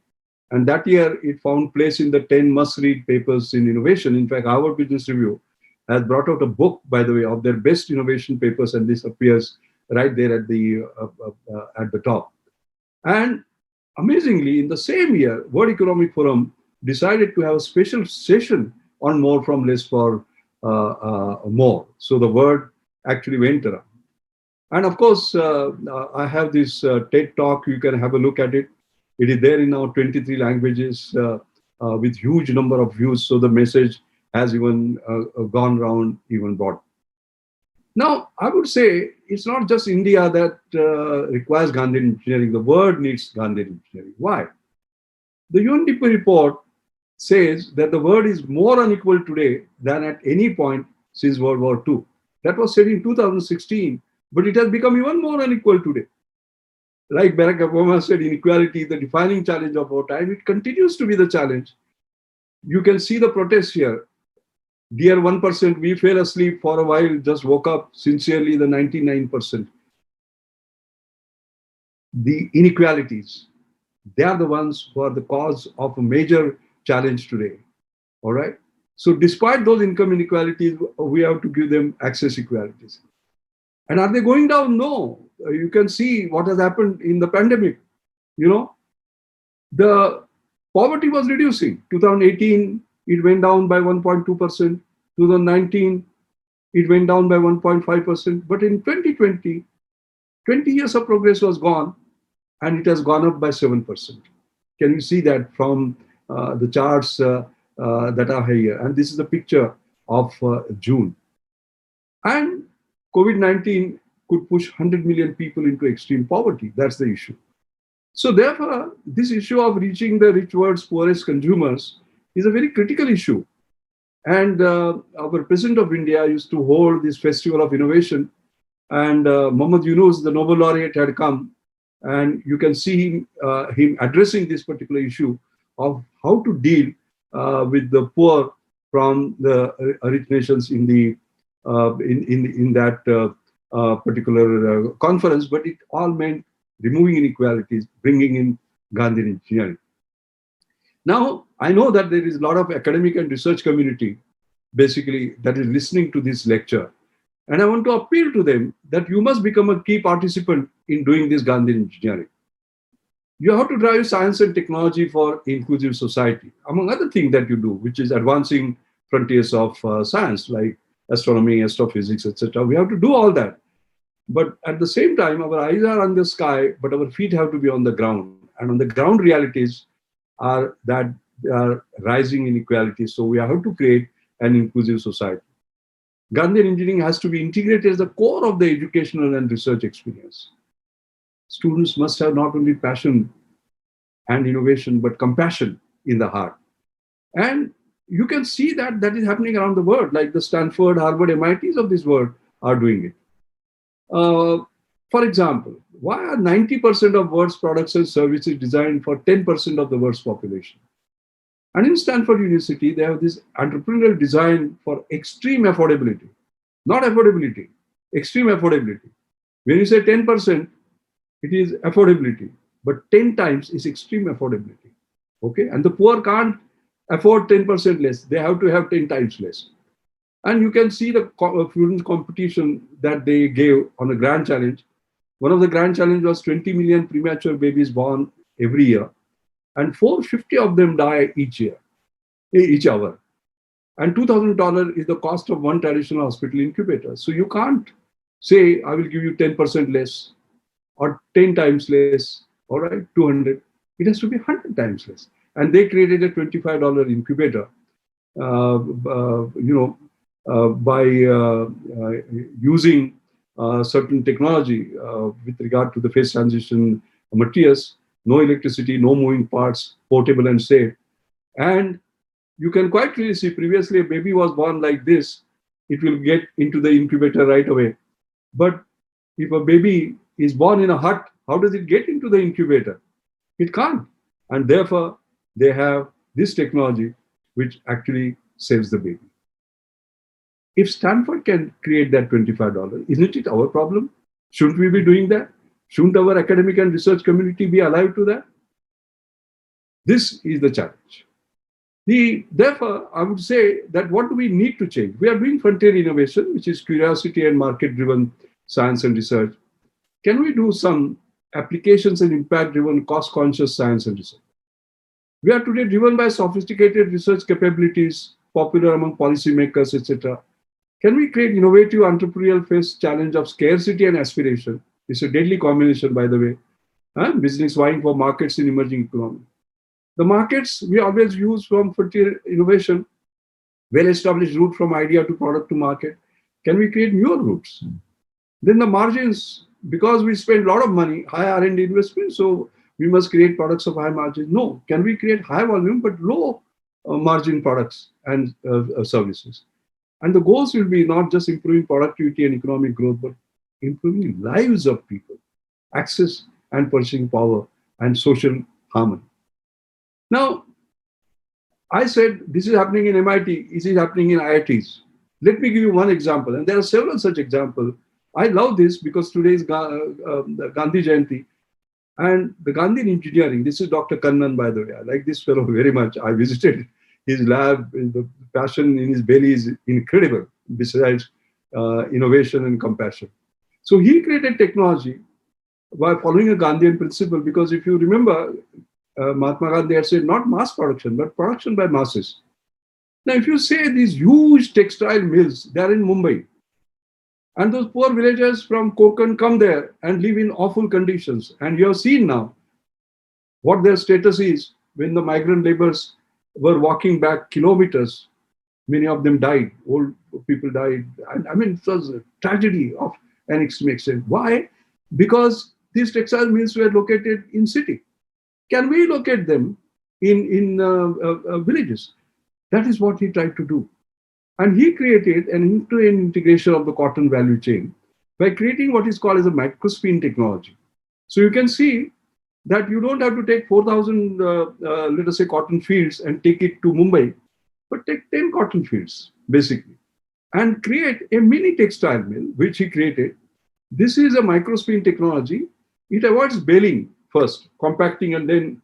And that year, it found place in the 10 must-read papers in innovation. In fact, Harvard Business Review has brought out a book, by the way, of their best innovation papers, and this appears right there at the top. And amazingly, in the same year, World Economic Forum decided to have a special session on more from less for more. So the word actually went around. And of course, I have this TED talk. You can have a look at it. It is there in now 23 languages with huge number of views. So the message has even gone around even broad. Now, I would say it's not just India that requires Gandhian engineering. The world needs Gandhian engineering. Why? The UNDP report says that the world is more unequal today than at any point since World War II. That was said in 2016, but it has become even more unequal today. Like Barack Obama said, inequality is the defining challenge of our time. It continues to be the challenge. You can see the protests here. Dear 1%, we fell asleep for a while, just woke up. Sincerely, the 99%. The inequalities, they are the ones who are the cause of a major challenge today. All right. So despite those income inequalities, we have to give them access equalities. And are they going down? No. You can see what has happened in the pandemic. You know, the poverty was reducing. 2018, it went down by 1.2%. 2019, it went down by 1.5%. But in 2020, 20 years of progress was gone, and it has gone up by 7%. Can you see that from the charts that are here? And this is a picture of June. And COVID-19 could push 100 million people into extreme poverty. That's the issue. So therefore, this issue of reaching the rich world's poorest consumers is a very critical issue. And our President of India used to hold this festival of innovation. And Muhammad Yunus, the Nobel laureate, had come. And you can see him addressing this particular issue of how to deal with the poor from the rich nations in the in that particular conference. But it all meant removing inequalities, bringing in Gandhian engineering. Now, I know that there is a lot of academic and research community, basically, that is listening to this lecture. And I want to appeal to them that you must become a key participant in doing this Gandhian engineering. You have to drive science and technology for inclusive society, among other things that you do, which is advancing frontiers of science, like astronomy, astrophysics, etc. We have to do all that. But at the same time, our eyes are on the sky, but our feet have to be on the ground. And on the ground realities are that there are rising inequalities. So we have to create an inclusive society. Gandhian engineering has to be integrated as the core of the educational and research experience. Students must have not only passion and innovation, but compassion in the heart. And you can see that that is happening around the world, like the Stanford, Harvard, MITs of this world are doing it. For example, why are 90% of world's products and services designed for 10% of the world's population? And in Stanford University, they have this entrepreneurial design for extreme affordability. Not affordability, extreme affordability. When you say 10%, it is affordability, but 10 times is extreme affordability. Okay, and the poor can't afford 10% less. They have to have 10 times less. And you can see the student competition that they gave on a grand challenge. One of the grand challenge was 20 million premature babies born every year, and 450 of them die each hour. And $2,000 is the cost of one traditional hospital incubator. So you can't say, I will give you 10% less or 10 times less, all right, 200. It has to be 100 times less. And they created a $25 incubator, by using certain technology with regard to the phase transition materials, no electricity, no moving parts, portable and safe. And you can quite clearly see previously a baby was born like this, it will get into the incubator right away. But if a baby is born in a hut, how does it get into the incubator? It can't. And therefore, they have this technology which actually saves the baby. If Stanford can create that $25, isn't it our problem? Shouldn't we be doing that? Shouldn't our academic and research community be alive to that? This is the challenge. Therefore, I would say that what do we need to change? We are doing frontier innovation, which is curiosity and market-driven science and research. Can we do some applications and impact-driven, cost-conscious science and research? We are today driven by sophisticated research capabilities, popular among policymakers, etc. Can we create innovative entrepreneurial face challenge of scarcity and aspiration? It's a deadly combination, by the way. Business vying for markets in emerging economy. The markets we always use from frontier innovation, well-established route from idea to product to market. Can we create newer routes? Then the margins, because we spend a lot of money, high R&D investment, so we must create products of high margin. No, can we create high volume but low margin products and services? And the goals will be not just improving productivity and economic growth, but improving lives of people, access and purchasing power and social harmony. Now, I said this is happening in MIT, this is happening in IITs. Let me give you one example, and there are several such examples. I love this because today is Gandhi Jayanti, and the Gandhian engineering, this is Dr. Kannan, by the way. I like this fellow very much. I visited his lab, the passion in his belly is incredible, besides innovation and compassion. So he created technology by following a Gandhian principle, because if you remember, Mahatma Gandhi had said not mass production, but production by masses. Now, if you say these huge textile mills, they are in Mumbai, and those poor villagers from Konkan come there and live in awful conditions. And you have seen now what their status is when the migrant laborers were walking back kilometers. Many of them died, old people died. And I mean, it was a tragedy of an extreme extent. Why? Because these textile mills were located in city. Can we locate them in villages? That is what he tried to do. And he created an end-to-end integration of the cotton value chain by creating what is called as a microspin technology. So you can see that you don't have to take 4,000, let us say, cotton fields and take it to Mumbai, but take 10 cotton fields, basically, and create a mini textile mill, which he created. This is a microspin technology. It avoids baling first, compacting, and then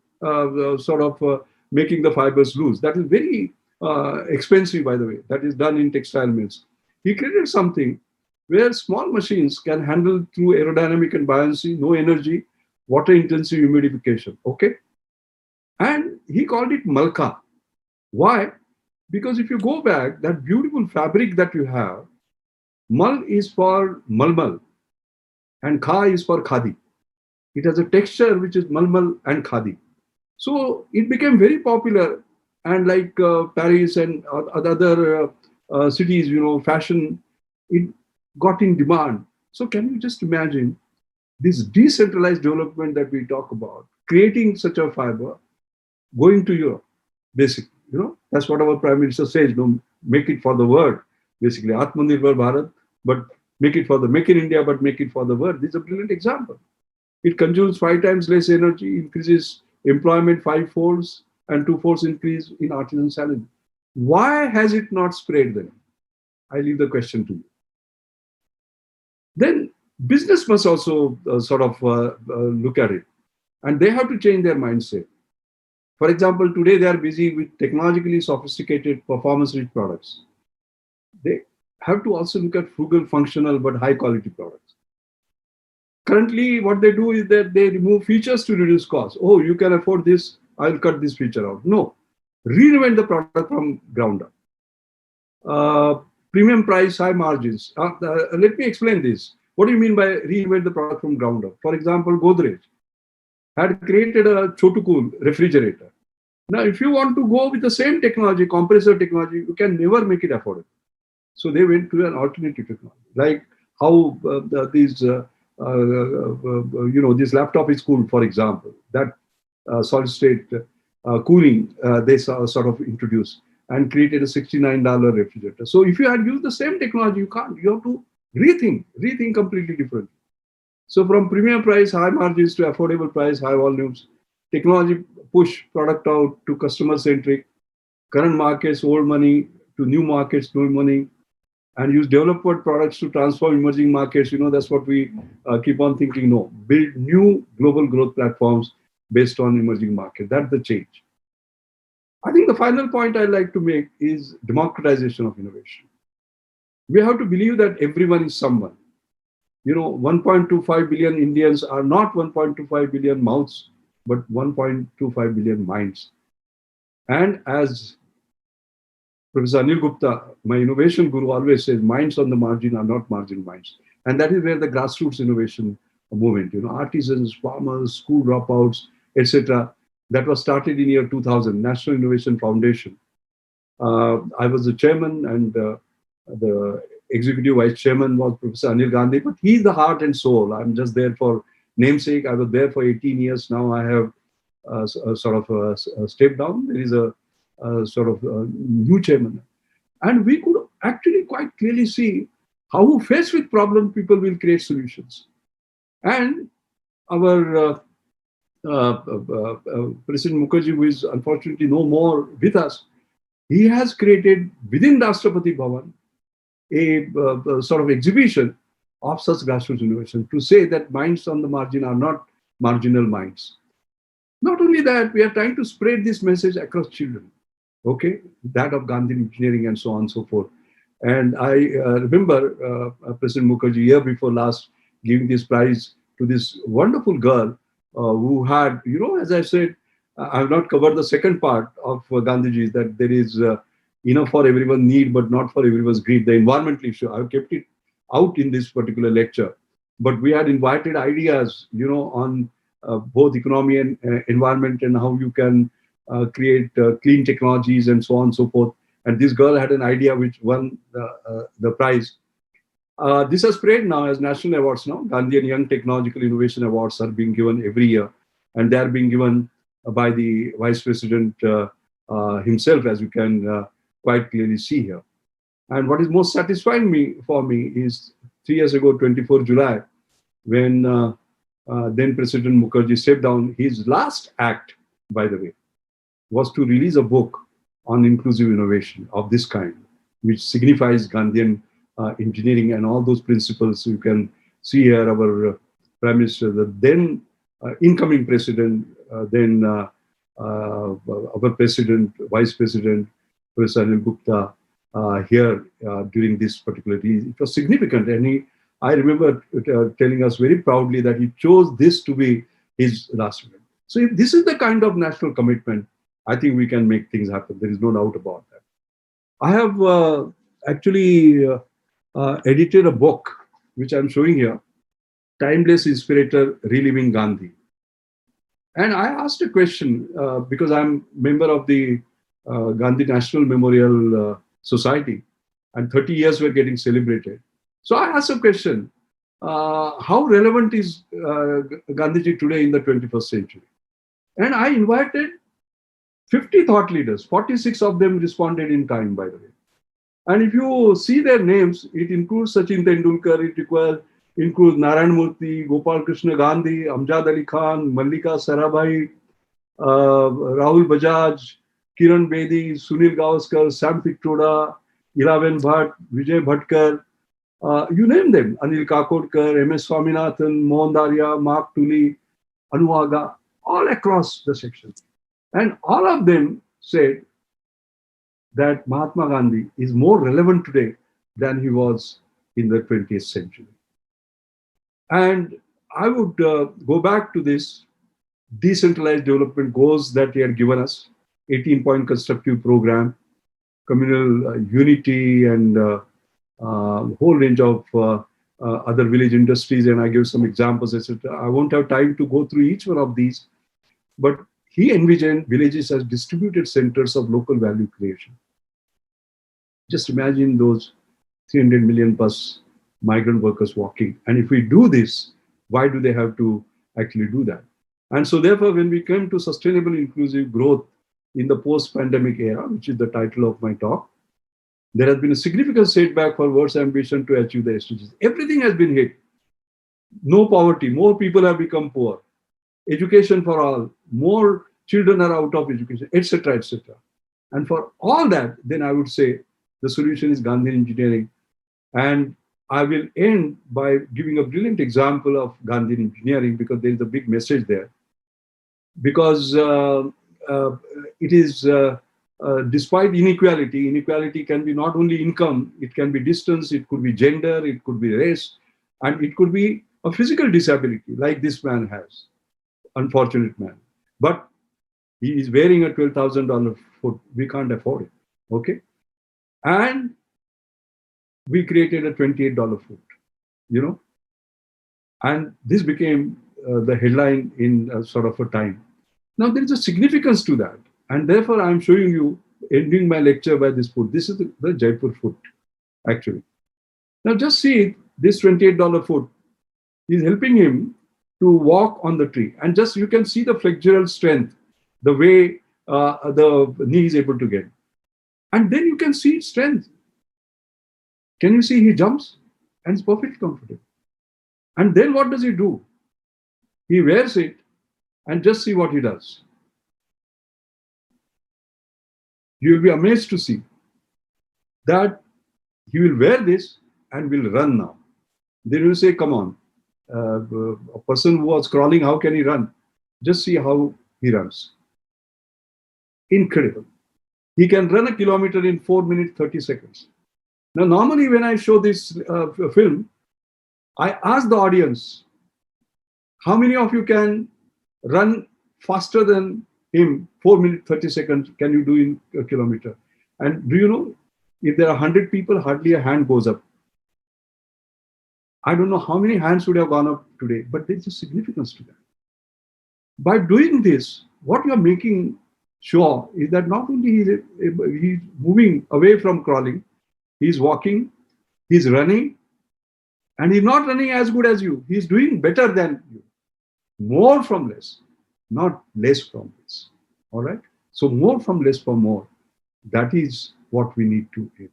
making the fibers loose. That is very expensive, by the way. That is done in textile mills. He created something where small machines can handle through aerodynamic and buoyancy, no energy, water-intensive humidification, okay? And he called it Malka. Why? Because if you go back, that beautiful fabric that you have, Mal is for Malmal, and Kha is for Khadi. It has a texture which is Malmal and Khadi. So it became very popular, and like Paris and other cities, fashion it got in demand. So can you just imagine this decentralized development that we talk about, creating such a fiber, going to Europe, basically, that's what our Prime Minister says, make it for the world, basically, Atmanirbhar Bharat, but make it in India, but make it for the world. This is a brilliant example. It consumes 5 times less energy, increases employment 5-folds, and 2-folds increase in artisan salary. Why has it not spread then? I leave the question to you. Then business must also look at it, and they have to change their mindset. For example, today they are busy with technologically sophisticated, performance-rich products. They have to also look at frugal, functional, but high-quality products. Currently, what they do is that they remove features to reduce costs. Oh, you can afford this, I'll cut this feature out. No, reinvent the product from ground up. Premium price, high margins. Let me explain this. What do you mean by reinvent the product from ground up? For example, Godrej had created a Chotukul refrigerator. Now, if you want to go with the same technology, compressor technology, you can never make it affordable. So they went to an alternative technology, like how this laptop is cooled, for example. That solid state cooling they sort of introduced and created a $69 refrigerator. So if you had used the same technology, you can't. You have to rethink completely differently. So from premium price, high margins to affordable price, high volumes, technology push product out to customer-centric, current markets, old money to new markets, new money, and use developed products to transform emerging markets. That's what we keep on thinking. No, build new global growth platforms based on emerging markets. That's the change. I think the final point I'd like to make is democratization of innovation. We have to believe that everyone is someone. 1.25 billion Indians are not 1.25 billion mouths, but 1.25 billion minds. And as Professor Anil Gupta, my innovation guru, always says, minds on the margin are not margin minds. And that is where the grassroots innovation movement, artisans, farmers, school dropouts, etc., that was started in year 2000, National Innovation Foundation. I was the chairman, and the executive vice chairman was Professor Anil Gandhi, but he's the heart and soul. I'm just there for namesake. I was there for 18 years. Now I have stepped down. There is a new chairman. And we could actually quite clearly see how, faced with problems, people will create solutions. And our President Mukherjee, who is unfortunately no more with us, he has created within Rashtrapati Bhavan a sort of exhibition of such grassroots innovation to say that minds on the margin are not marginal minds. Not only that, we are trying to spread this message across children. Okay, that of Gandhian engineering and so on and so forth. And I remember President Mukherjee year before last giving this prize to this wonderful girl who had, as I said, I have not covered the second part of Gandhiji's, that there is enough for everyone's need, but not for everyone's greed. The environmental issue, I've kept it out in this particular lecture. But we had invited ideas, on both economy and environment, and how you can create clean technologies and so on and so forth. And this girl had an idea which won the prize. This has spread now as national awards now. Gandhian Young Technological Innovation Awards are being given every year. And they are being given by the Vice President himself, as you can quite clearly see here. And what is most satisfying for me is 3 years ago, 24 July, when then President Mukherjee stepped down, his last act, by the way, was to release a book on inclusive innovation of this kind, which signifies Gandhian engineering and all those principles. You can see here our Prime Minister, the then incoming President, then our President, Vice President, Professor Anil Gupta, here during this particular day. It was significant, and I remember telling us very proudly that he chose this to be his last event. So if this is the kind of national commitment, I think we can make things happen. There is no doubt about that. I have actually edited a book, which I'm showing here, Timeless Inspirator, Reliving Gandhi. And I asked a question, because I'm member of the Gandhi National Memorial Society, and 30 years were getting celebrated. So I asked a question, how relevant is Gandhiji today in the 21st century? And I invited 50 thought leaders, 46 of them responded in time, by the way. And if you see their names, it includes Sachin Tendulkar, it includes Narayan Murthy, Gopal Krishna Gandhi, Amjad Ali Khan, Mallika Sarabhai, Rahul Bajaj, Kiran Bedi, Sunil Gavaskar, Sam Pitroda, Iraven Bhatt, Vijay Bhatkar, you name them, Anil Kakodkar, MS Swaminathan, Mohan Daria, Mark Tully, Anuaga, all across the section. And all of them said that Mahatma Gandhi is more relevant today than he was in the 20th century. And I would go back to this decentralized development goals that he had given us, 18-point constructive program, communal unity, and whole range of other village industries, and I give some examples, etc. I won't have time to go through each one of these, but he envisioned villages as distributed centers of local value creation. Just imagine those 300 million plus migrant workers walking. And if we do this, why do they have to actually do that? And so therefore, when we come to sustainable inclusive growth in the post-pandemic era, which is the title of my talk, there has been a significant setback for world's ambition to achieve the SDGs. Everything has been hit. No poverty, more people have become poor. Education for all, more children are out of education, etc., etc. And for all that, then I would say the solution is Gandhian engineering. And I will end by giving a brilliant example of Gandhian engineering, because there is a big message there. Because it is, despite inequality, inequality can be not only income, it can be distance, it could be gender, it could be race, and it could be a physical disability like this man has, unfortunate man. But he is wearing a $12,000 foot. We can't afford it, okay? And we created a $28 foot, you know? And this became the headline in sort of a time. Now there is a significance to that. And therefore I'm showing you, ending my lecture by this foot. This is the Jaipur foot, actually. Now just see, this $28 foot is helping him to walk on the tree. And just, you can see the flexural strength, the way the knee is able to get. And then you can see strength. Can you see he jumps? And it's perfectly comfortable. And then what does he do? He wears it, and just see what he does. You will be amazed to see that he will wear this and will run now. Then you say, come on, a person who was crawling, how can he run? Just see how he runs. Incredible. He can run a kilometer in 4 minutes, 30 seconds. Now, normally when I show this film, I ask the audience, how many of you can run faster than him, 4 minutes, 30 seconds, can you do in a kilometer? And do you know, if there are 100 people, hardly a hand goes up. I don't know how many hands would have gone up today, but there's a significance to that. By doing this, what you're making sure is that not only he's moving away from crawling, he's walking, he's running, and he's not running as good as you. He's doing better than you. More from less, not less from less. All right? So more from less for more. That is what we need to aim.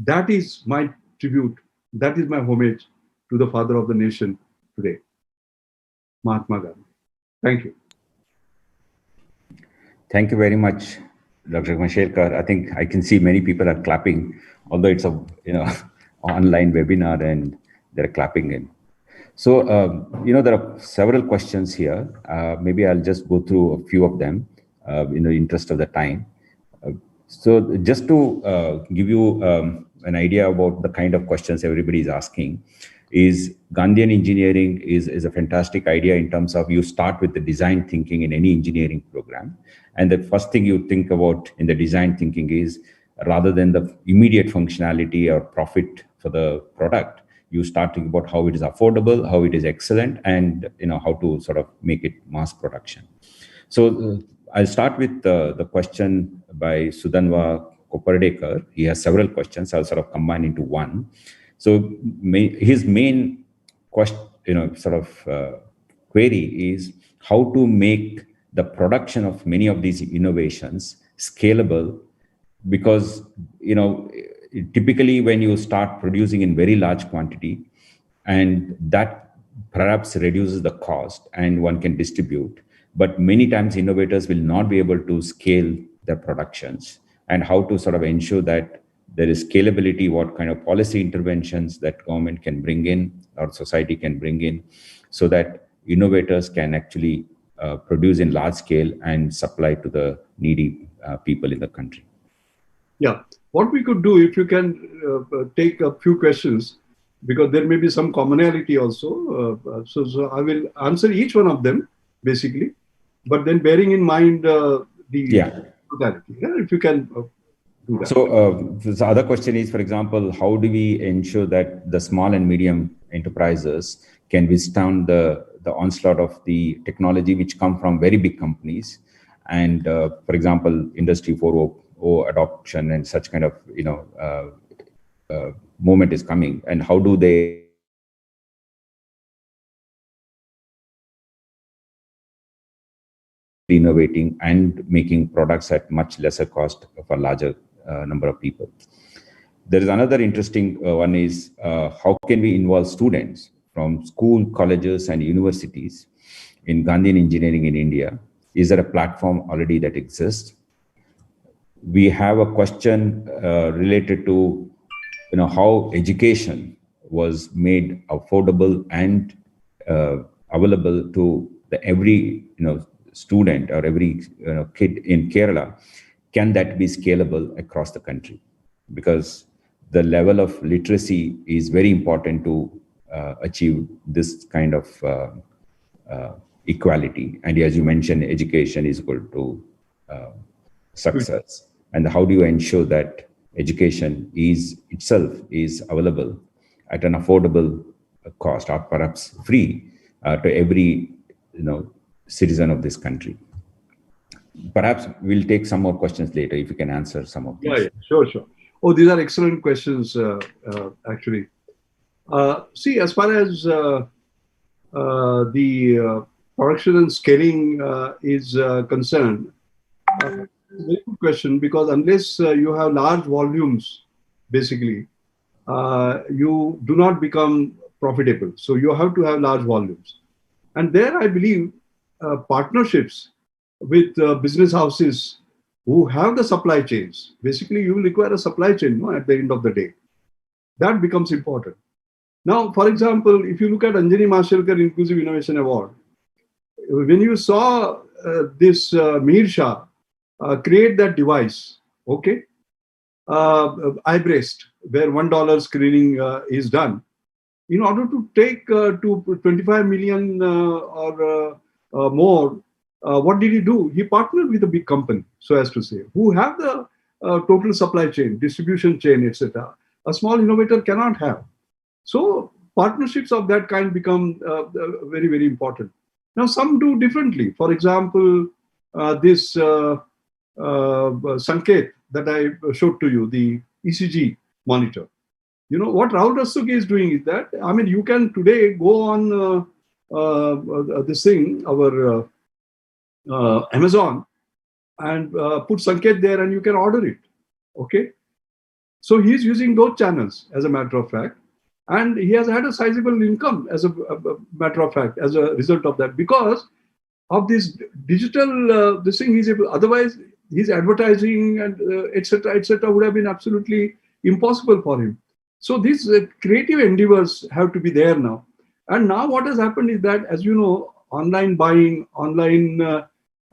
That is my tribute. That is my homage to the father of the nation today, Mahatma Gandhi. Thank you. Thank you very much, Dr. Mashelkar. I think I can see many people are clapping, although it's a online webinar and they're clapping in. So there are several questions here. Maybe I'll just go through a few of them in the interest of the time. So just to give you an idea about the kind of questions everybody is asking, is Gandhian engineering is a fantastic idea in terms of you start with the design thinking in any engineering program. And the first thing you think about in the design thinking is, rather than the immediate functionality or profit for the product, you start thinking about how it is affordable, how it is excellent, and how to sort of make it mass production. So I'll start with the question by Sudanva Kopardekar. He has several questions. I'll sort of combine into one. So his main question, query is how to make the production of many of these innovations scalable, because typically when you start producing in very large quantity, and that perhaps reduces the cost and one can distribute, but many times innovators will not be able to scale their productions, and how to sort of ensure that there is scalability, what kind of policy interventions that government can bring in or society can bring in, so that innovators can actually produce in large scale and supply to the needy people in the country. Yeah, what we could do, if you can take a few questions, because there may be some commonality also. So I will answer each one of them, basically, but then bearing in mind the totality. Yeah, if you can do that. So the other question is, for example, how do we ensure that the small and medium enterprises can withstand the onslaught of the technology which come from very big companies, and for example, Industry 4.0 adoption and such kind of moment is coming, and how do they innovating and making products at much lesser cost for larger number of people. There is another interesting one is how can we involve students from school, colleges and universities in Gandhian engineering in India? Is there a platform already that exists? We have a question related to how education was made affordable and available to every student or every kid in Kerala. Can that be scalable across the country? Because the level of literacy is very important to achieve this kind of equality. And as you mentioned, education is equal to success. And how do you ensure that education itself is available at an affordable cost, or perhaps free to every citizen of this country? Perhaps we'll take some more questions later if you can answer some of these. Yeah, sure. Oh, these are excellent questions, actually. See, as far as the production and scaling is concerned, very good question, because unless you have large volumes, basically, you do not become profitable. So you have to have large volumes. And there, I believe, partnerships with business houses who have the supply chains. Basically, you will require a supply chain at the end of the day. That becomes important. Now, for example, if you look at Anjani Mashelkar Inclusive Innovation Award, when you saw this Mir Shah create that device, okay, eye breast, where $1 screening is done, in order to take to 25 million or more, what did he do? He partnered with a big company, so as to say, who have the total supply chain, distribution chain, etc. A small innovator cannot have. So partnerships of that kind become very, very important. Now, some do differently. For example, this Sanket that I showed to you, the ECG monitor. What Rahul Rastogi is doing is that, I mean, you can today go on this thing, our Amazon, and put Sanket there and you can order it. Okay. So he's using those channels, as a matter of fact. And he has had a sizable income, as a matter of fact, as a result of that, because of this digital, this thing he's able, otherwise his advertising and etc. would have been absolutely impossible for him. So these creative endeavors have to be there now. And now what has happened is that, as you know, online buying, online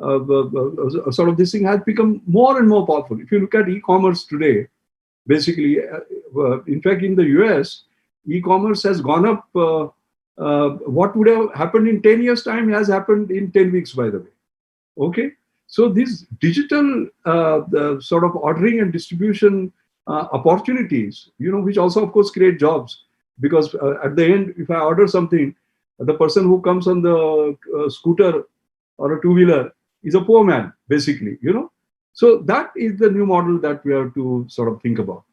sort of this thing has become more and more powerful. If you look at e-commerce today, basically, in fact, in the US, e-commerce has gone up. What would have happened in 10 years' time has happened in 10 weeks, by the way. Okay. So these digital sort of ordering and distribution opportunities, which also, of course, create jobs. Because at the end, if I order something, the person who comes on the scooter or a two-wheeler is a poor man, basically, So that is the new model that we have to sort of think about.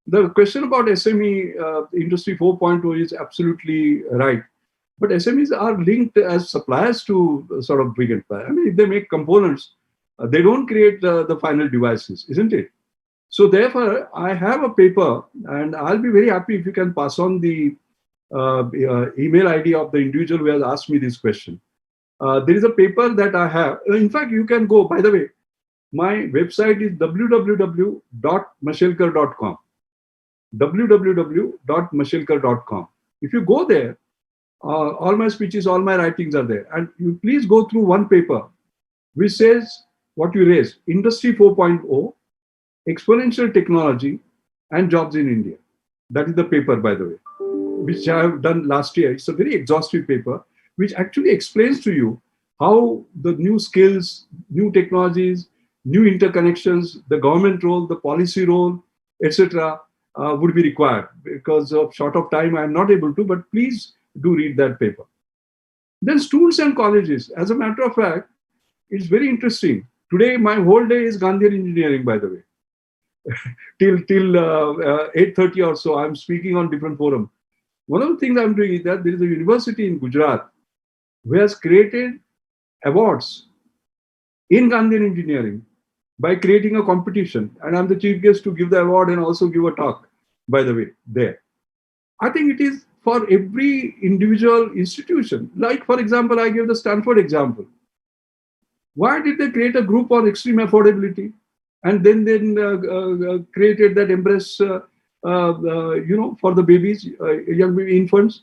The question about SME, Industry 4.0 is absolutely right. But SMEs are linked as suppliers to sort of big enterprise. I mean, if they make components, they don't create the final devices, isn't it? So therefore, I have a paper, and I'll be very happy if you can pass on the email ID of the individual who has asked me this question. There is a paper that I have. In fact, you can go, by the way, my website is www.mashelkar.com. www.mashelkar.com. If you go there, all my speeches, all my writings are there. And you please go through one paper which says what you raised: Industry 4.0, exponential technology, and jobs in India. That is the paper, by the way, which I have done last year. It's a very exhaustive paper, which actually explains to you how the new skills, new technologies, new interconnections, the government role, the policy role, etc., would be required. Because of short of time, I am not able to, but please do read that paper. Then schools and colleges. As a matter of fact, it's very interesting. Today, my whole day is Gandhian engineering, by the way. till 8:30 or so, I'm speaking on different forums. One of the things I'm doing is that there is a university in Gujarat who has created awards in Gandhian engineering by creating a competition. And I'm the chief guest to give the award and also give a talk, by the way, there. I think it is for every individual institution. Like, for example, I gave the Stanford example. Why did they create a group on extreme affordability and then created that embrace, for the babies, young baby infants?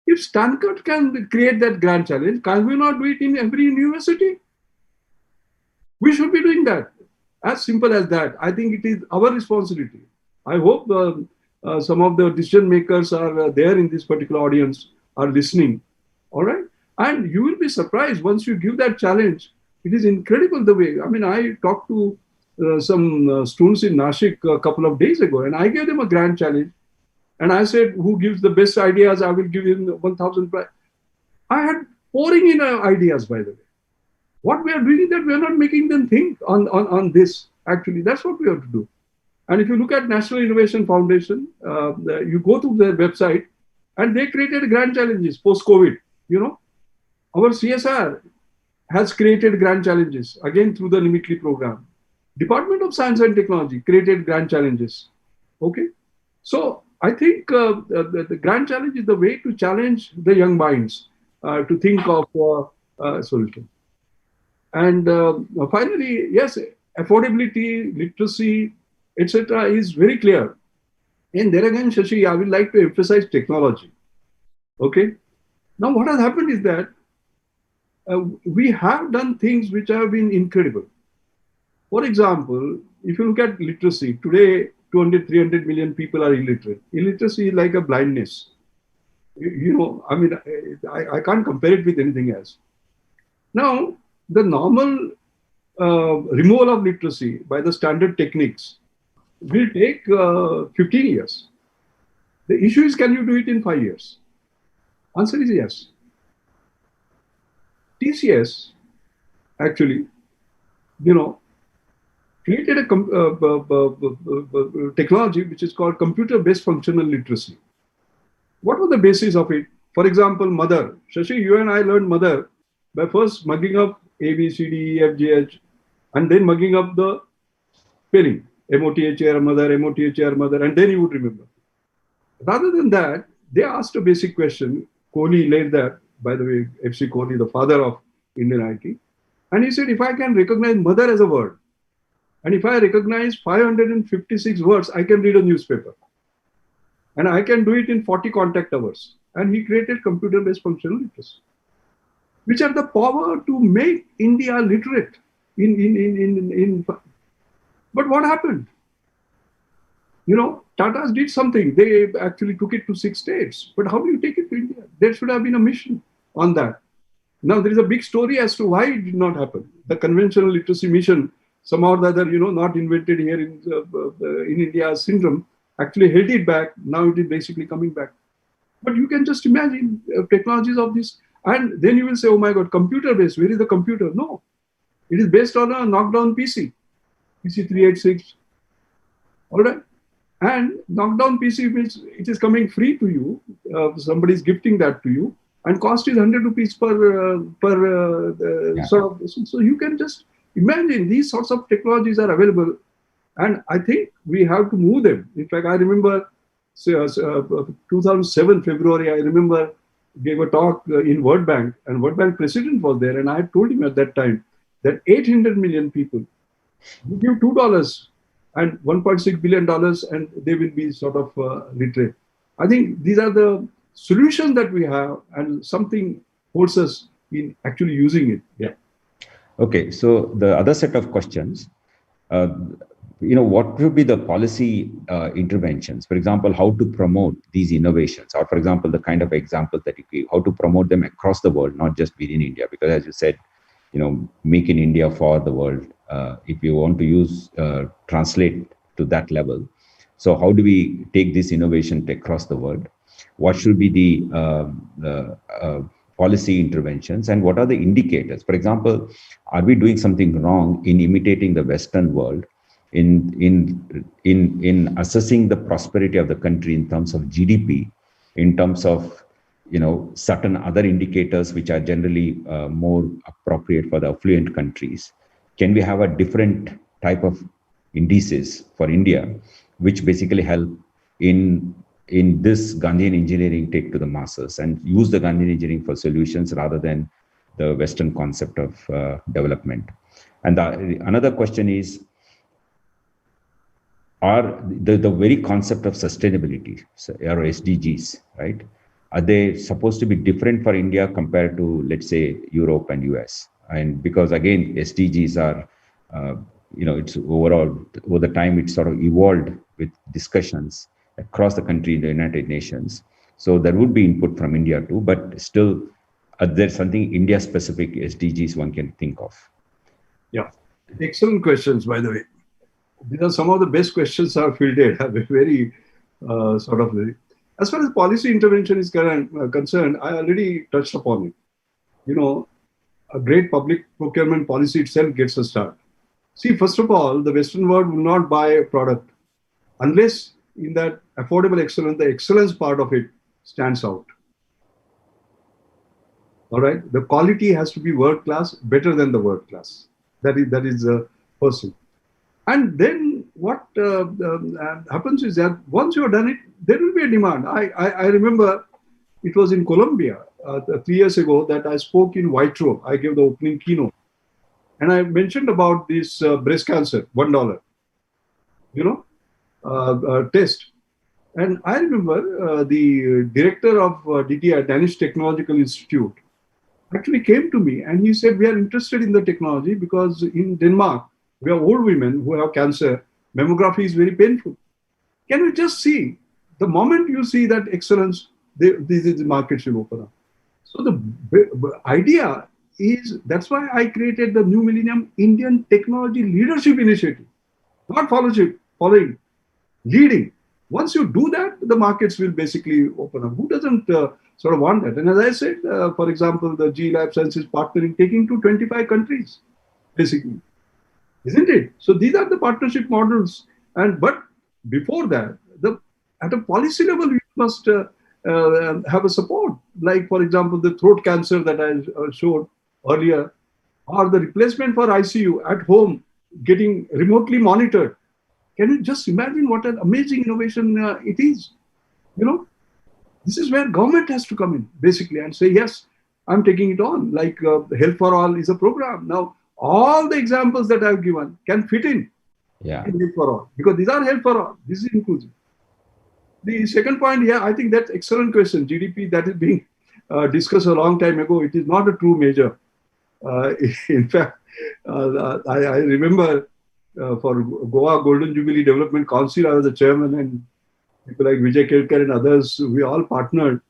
If Stanford can create that grand challenge, can we not do it in every university? We should be doing that. As simple as that. I think it is our responsibility. I hope some of the decision makers are there in this particular audience, are listening. All right? And you will be surprised once you give that challenge. It is incredible the way. I mean, I talked to some students in Nashik a couple of days ago, and I gave them a grand challenge. And I said, who gives the best ideas? I will give him 1,000. I had pouring in ideas, by the way. What we are doing is that we are not making them think on this. Actually, that's what we have to do. And if you look at National Innovation Foundation, you go to their website, and they created grand challenges post-COVID. Our CSR has created grand challenges, again through the Nimitli program. Department of Science and Technology created grand challenges. Okay, so I think the grand challenge is the way to challenge the young minds to think of solution. And finally, yes, affordability, literacy, etc., is very clear. And there again, Shashi, I would like to emphasize technology. Okay, now what has happened is that we have done things which have been incredible. For example, if you look at literacy, today 200, 300 million people are illiterate. Illiteracy is like a blindness. I mean, I can't compare it with anything else. Now, the normal removal of literacy by the standard techniques will take 15 years. The issue is, can you do it in 5 years? Answer is yes. TCS actually, created a technology which is called computer-based functional literacy. What was the basis of it? For example, mother. Shashi, you and I learned mother by first mugging up A, B, C, D, E, F, G, H, and then mugging up the spelling. M-O-T-H-A-R, mother, M-O-T-H-A-R, mother, and then you would remember. Rather than that, they asked a basic question. Kohli laid that, by the way, F.C. Kohli, the father of Indian IT. And he said, if I can recognize mother as a word, and if I recognize 556 words, I can read a newspaper. And I can do it in 40 contact hours. And he created computer-based functional literacy, which have the power to make India literate. But what happened? Tata's did something. They actually took it to 6 states. But how do you take it to India? There should have been a mission on that. Now, there is a big story as to why it did not happen. The conventional literacy mission, somehow or other, not invented here in India syndrome, actually held it back. Now it is basically coming back. But you can just imagine technologies of this. And then you will say, oh my God, computer-based, where is the computer? No, it is based on a knockdown PC. PC 386. All right. And knockdown PC means it is coming free to you. Somebody is gifting that to you, and cost is 100 rupees per sort of. So you can just imagine these sorts of technologies are available, and I think we have to move them. In fact, I remember 2007 February. I remember gave a talk in World Bank, and World Bank president was there, and I told him at that time that 800 million people, you give $2 and $1.6 billion, and they will be sort of literate. I think these are the solutions that we have, and something holds us in actually using it. Yeah. Okay, so the other set of questions, what would be the policy interventions? For example, how to promote these innovations, or for example, the kind of examples that you give, how to promote them across the world, not just within India, because as you said, make in India for the world. If you want to use, translate to that level. So how do we take this innovation across the world? What should be the policy interventions, and what are the indicators? For example, are we doing something wrong in imitating the Western world in assessing the prosperity of the country in terms of GDP, in terms of certain other indicators which are generally more appropriate for the affluent countries? Can we have a different type of indices for India, which basically help in this Gandhian engineering take to the masses and use the Gandhian engineering for solutions rather than the Western concept of development? And another question is, are the very concept of sustainability, or SDGs, right? Are they supposed to be different for India compared to, let's say, Europe and US? And because again, SDGs are, it's overall, over the time, it's sort of evolved with discussions across the country in the United Nations. So there would be input from India too, but still there's something India-specific SDGs one can think of. Yeah, excellent questions, by the way. These are some of the best questions I've fielded. Very sort of very. As far as policy intervention is concerned, I already touched upon it. A great public procurement policy itself gets a start. See, first of all, the Western world will not buy a product unless in that affordable excellence, the excellence part of it stands out. All right, the quality has to be world class, better than the world class. That is the first thing. And then what happens is that once you have done it, there will be a demand. I remember it was in Colombia 3 years ago that I spoke in White Room. I gave the opening keynote. And I mentioned about this breast cancer, $1, test. And I remember the director of DTI, Danish Technological Institute, actually came to me and he said, we are interested in the technology because in Denmark, we have old women who have cancer. Mammography is very painful. Can you just see, the moment you see that excellence, the market will open up. So the idea is, that's why I created the New Millennium Indian Technology Leadership Initiative. Not following, leading. Once you do that, the markets will basically open up. Who doesn't sort of want that? And as I said, for example, the G Lab Sciences partnering, taking to 25 countries, basically. Isn't it? So these are the partnership models. But before that, at a policy level, you must have a support. Like, for example, the throat cancer that I showed earlier, or the replacement for ICU at home, getting remotely monitored. Can you just imagine what an amazing innovation it is? This is where government has to come in, basically, and say, yes, I'm taking it on. Like Health for All is a program. Now, all the examples that I've given can fit in Health for All, because these are Health for All. This is inclusive. The second point, I think that's excellent question. GDP that is being discussed a long time ago, it is not a true measure. In fact, I remember for Goa Golden Jubilee Development Council, I was the chairman, and people like Vijay Kelkar and others, we all partnered.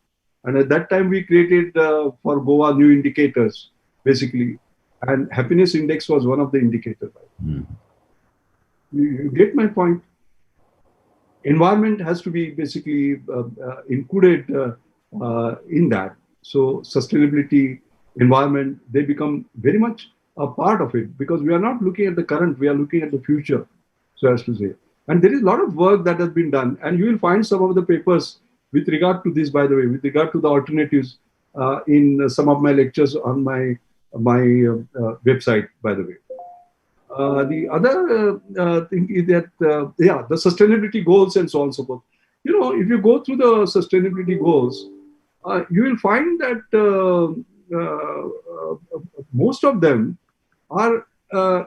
And at that time, we created for Goa new indicators, basically. And happiness index was one of the indicators. You get my point? Environment has to be basically included in that. So sustainability, environment, they become very much a part of it, because we are not looking at the current, we are looking at the future, so as to say. And there is a lot of work that has been done, and you will find some of the papers with regard to this, by the way, with regard to the alternatives in some of my lectures on my website, by the way. The other thing is that, the sustainability goals and so on and so forth. If you go through the sustainability goals, you will find that most of them are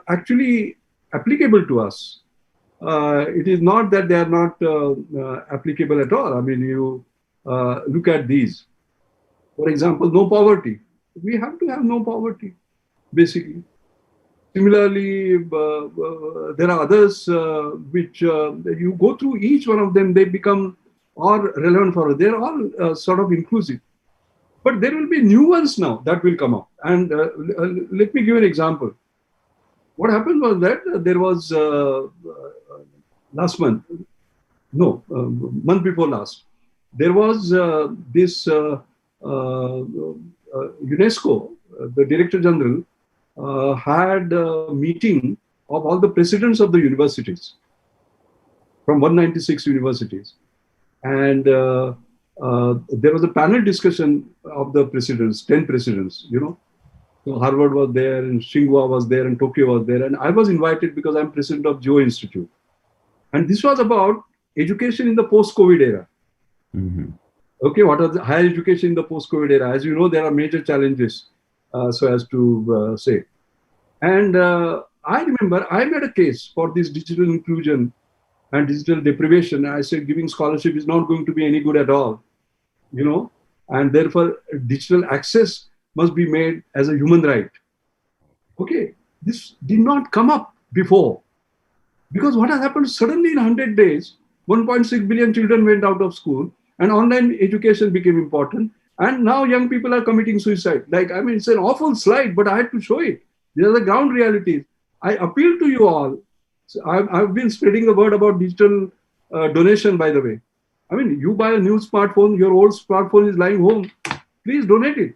actually applicable to us. It is not that they are not applicable at all. I mean, you look at these. For example, no poverty. We have to have no poverty, basically. Similarly, there are others which you go through each one of them, they become all relevant for us. They're all sort of inclusive. But there will be new ones now that will come up. And let me give an example. What happened was that there was last month, month before last, there was this UNESCO, the Director General, had a meeting of all the presidents of the universities from 196 universities. And there was a panel discussion of the presidents, 10 presidents, So Harvard was there, and Tsinghua was there, and Tokyo was there. And I was invited because I'm president of Geo Institute. And this was about education in the post-COVID era. Mm-hmm. Okay, what are the higher education in the post-COVID era? As you know, there are major challenges, so as to say. And I remember I made a case for this digital inclusion and digital deprivation. I said giving scholarship is not going to be any good at all, and therefore digital access must be made as a human right. Okay, this did not come up before. Because what has happened suddenly in 100 days, 1.6 billion children went out of school and online education became important. And now young people are committing suicide. It's an awful slide, but I had to show it. These are the ground realities. I appeal to you all. So I've been spreading the word about digital donation, by the way. You buy a new smartphone, your old smartphone is lying home. Please donate it.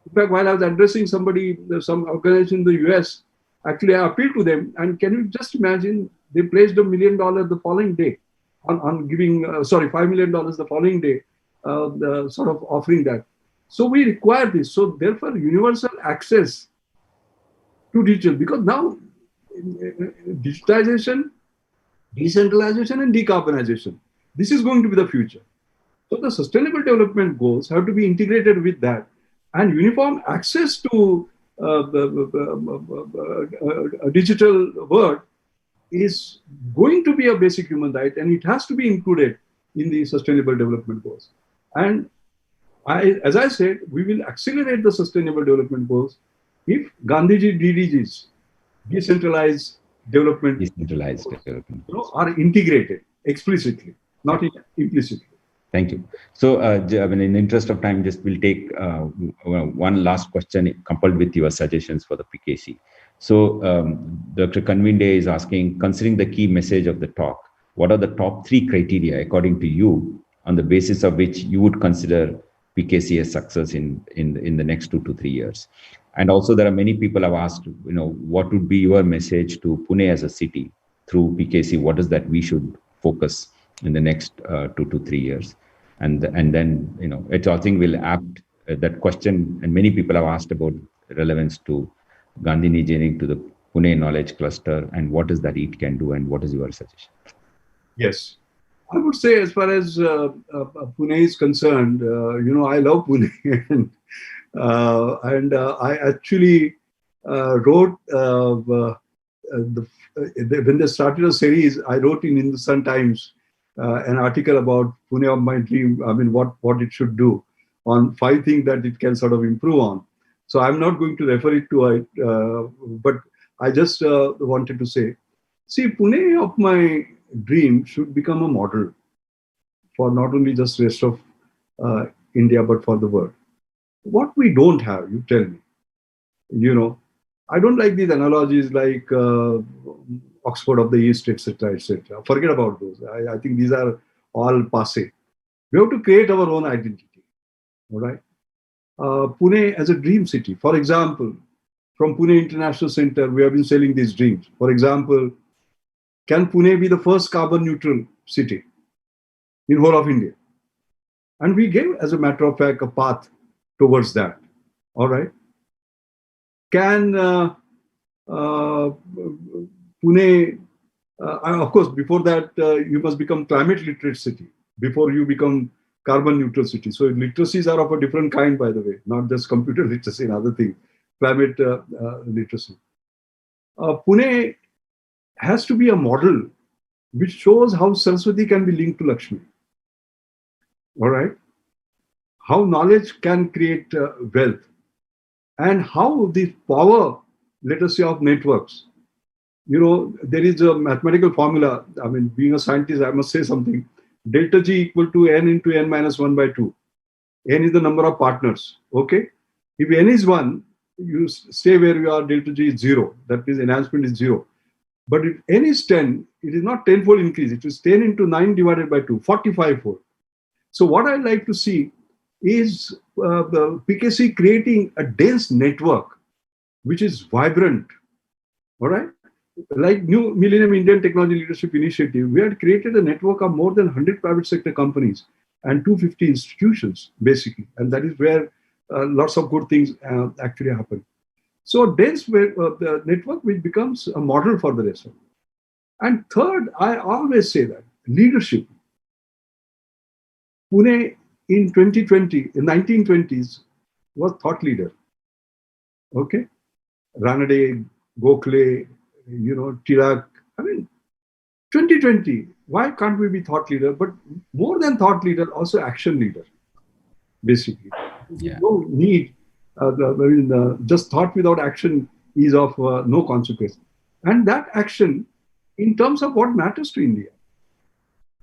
In fact, while I was addressing somebody, some organization in the US, actually I appealed to them. And can you just imagine, they placed $1 million the following day on giving, $5 million the following day, sort of offering that. So we require this. So therefore, universal access to digital, because now digitization, decentralization, and decarbonization, this is going to be the future. So the sustainable development goals have to be integrated with that, and uniform access to a digital world is going to be a basic human right, and it has to be included in the sustainable development goals. And as I said, we will accelerate the sustainable development goals if Gandhiji DDGs, decentralized development, goals, are integrated explicitly, not implicitly. Thank you. So, in the interest of time, we'll take one last question coupled with your suggestions for the PKC. So, Dr. Kanvinde is asking, considering the key message of the talk, what are the top 3 criteria, according to you, on the basis of which you would consider PKC a success in the next 2 to 3 years? And also, there are many people have asked, what would be your message to Pune as a city through PKC? What is that we should focus in the next 2 to 3 years? And then, it I think will apt that question. And many people have asked about relevance to Gandhi engineering, to the Pune Knowledge Cluster, and what is that it can do, and what is your suggestion? Yes. I would say, as far as Pune is concerned, I love Pune. and I actually wrote, when they started a series, I wrote in Hindustan Times an article about Pune of my dream, what it should do, on 5 things that it can sort of improve on. So I'm not going to refer it to it, but I just wanted to say, see, Pune of my dream should become a model for not only just rest of India, but for the world. What we don't have, you tell me. I don't like these analogies like Oxford of the East, etc., etc. Forget about those. I think these are all passé. We have to create our own identity. All right. Pune as a dream city. For example, from Pune International Center, we have been selling these dreams. For example, can Pune be the first carbon neutral city in whole of India? And we gave, as a matter of fact, a path towards that. All right. Can Pune, of course, before that, you must become climate literate city before you become carbon neutral city. So literacies are of a different kind, by the way, not just computer literacy and other things, climate literacy. Pune has to be a model which shows how Saraswati can be linked to Lakshmi. All right. How knowledge can create wealth, and how the power, let us say, of networks. You know, there is a mathematical formula. I mean, being a scientist, I must say something. Delta G equal to n into n minus 1 by 2. N is the number of partners. Okay. If n is 1, you stay where you are, delta G is 0. That means enhancement is 0. But if n is 10, it is not 10-fold increase. It is 10 into 9 divided by 2, 45-fold. So what I like to see is the PKC creating a dense network which is vibrant. All right. Like New Millennium Indian Technology Leadership Initiative, we had created a network of more than 100 private sector companies and 250 institutions, basically. And that is where lots of good things actually happen. So dense the network which becomes a model for the rest of it. And third, I always say that leadership. Pune in 2020, in 1920s, was thought leader. Okay? Ranade, Gokhale, Tirak. I mean, 2020, why can't we be thought leader? But more than thought leader, also action leader, basically. Yeah. No need. Just thought without action is of no consequence. And that action, in terms of what matters to India.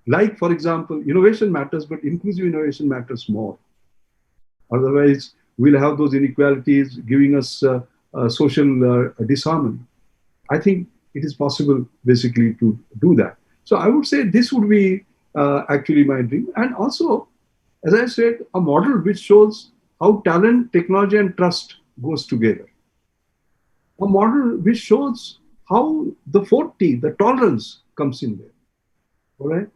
Like, for example, innovation matters, but inclusive innovation matters more. Otherwise, we'll have those inequalities giving us social disharmony. I think it is possible, basically, to do that. So I would say this would be actually my dream. And also, as I said, a model which shows how talent, technology, and trust goes together. A model which shows how the 40, the tolerance comes in there. All right.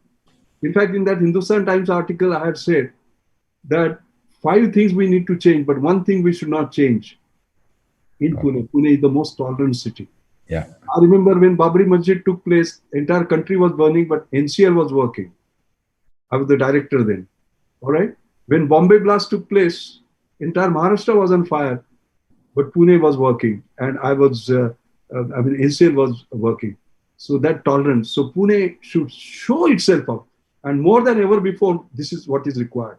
In fact, in that Hindustan Times article, I had said that 5 things we need to change, but 1 thing we should not change in Pune. Pune is the most tolerant city. Yeah. I remember when Babri Masjid took place, entire country was burning, but NCL was working. I was the director then. All right. When Bombay blast took place, entire Maharashtra was on fire, but Pune was working, and NCL was working. So that tolerance. So Pune should show itself up. And more than ever before, this is what is required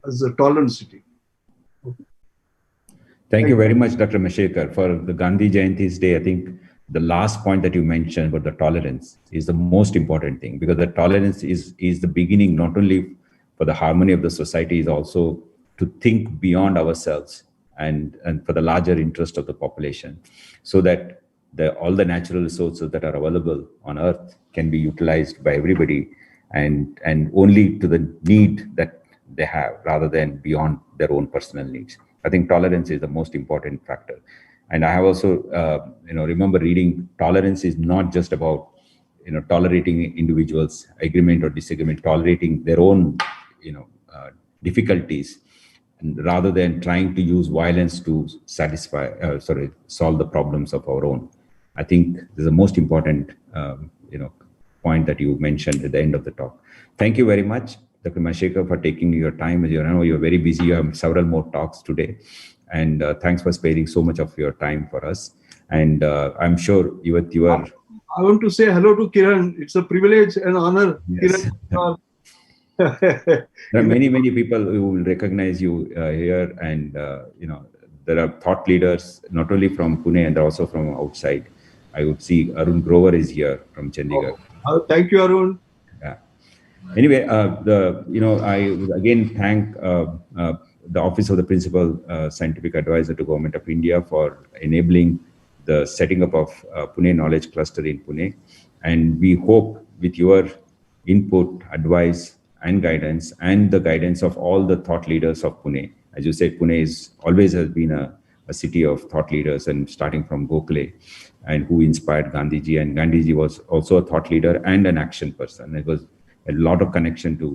as a tolerant city. Okay. Thank you very much, Dr. Mashelkar. For the Gandhi Jayanti's Day, I think the last point that you mentioned about the tolerance is the most important thing, because the tolerance is the beginning, not only for the harmony of the society, is also to think beyond ourselves and for the larger interest of the population, so that all the natural resources that are available on earth can be utilized by everybody and only to the need that they have, rather than beyond their own personal needs. I think tolerance is the most important factor. And I have also, remember reading, tolerance is not just about, tolerating individuals' agreement or disagreement, tolerating their own, difficulties, and rather than trying to use violence to solve the problems of our own. I think this is the most important, point that you mentioned at the end of the talk. Thank you very much, Dr. Mashelkar, for taking your time. As you know, you're very busy. You have several more talks today. And thanks for sparing so much of your time for us. And I'm sure with your... I want to say hello to Kiran. It's a privilege and honor. Yes. Kiran. There are many people who will recognize you here. And, there are thought leaders, not only from Pune and also from outside. I would see Arun Grover is here from Chandigarh. Thank you, Arun. Yeah. Anyway, I would again thank the Office of the Principal Scientific Advisor to Government of India for enabling the setting up of Pune Knowledge Cluster in Pune. And we hope with your input, advice, and guidance, and the guidance of all the thought leaders of Pune. As you said, Pune always has been a a city of thought leaders, and starting from Gokhale, and who inspired Gandhiji. And Gandhiji was also a thought leader and an action person. It was a lot of connection to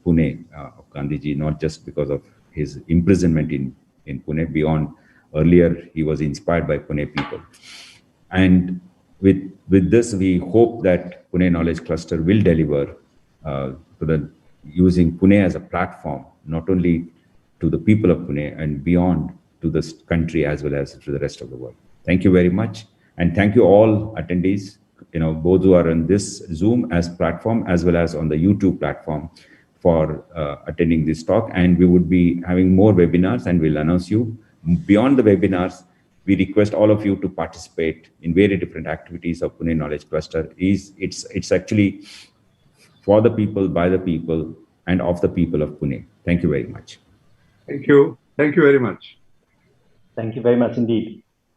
Pune of Gandhiji, not just because of his imprisonment in Pune. Beyond, earlier he was inspired by Pune people. And with this, we hope that Pune Knowledge Cluster will deliver using Pune as a platform, not only to the people of Pune and beyond, to this country as well as to the rest of the world. Thank you very much. And thank you all attendees, both who are on this Zoom as platform as well as on the YouTube platform, for attending this talk. And we would be having more webinars, and we'll announce you. Beyond the webinars, we request all of you to participate in very different activities of Pune Knowledge Cluster. It's actually for the people, by the people, and of the people of Pune. Thank you very much. Thank you. Thank you very much. Thank you very much indeed.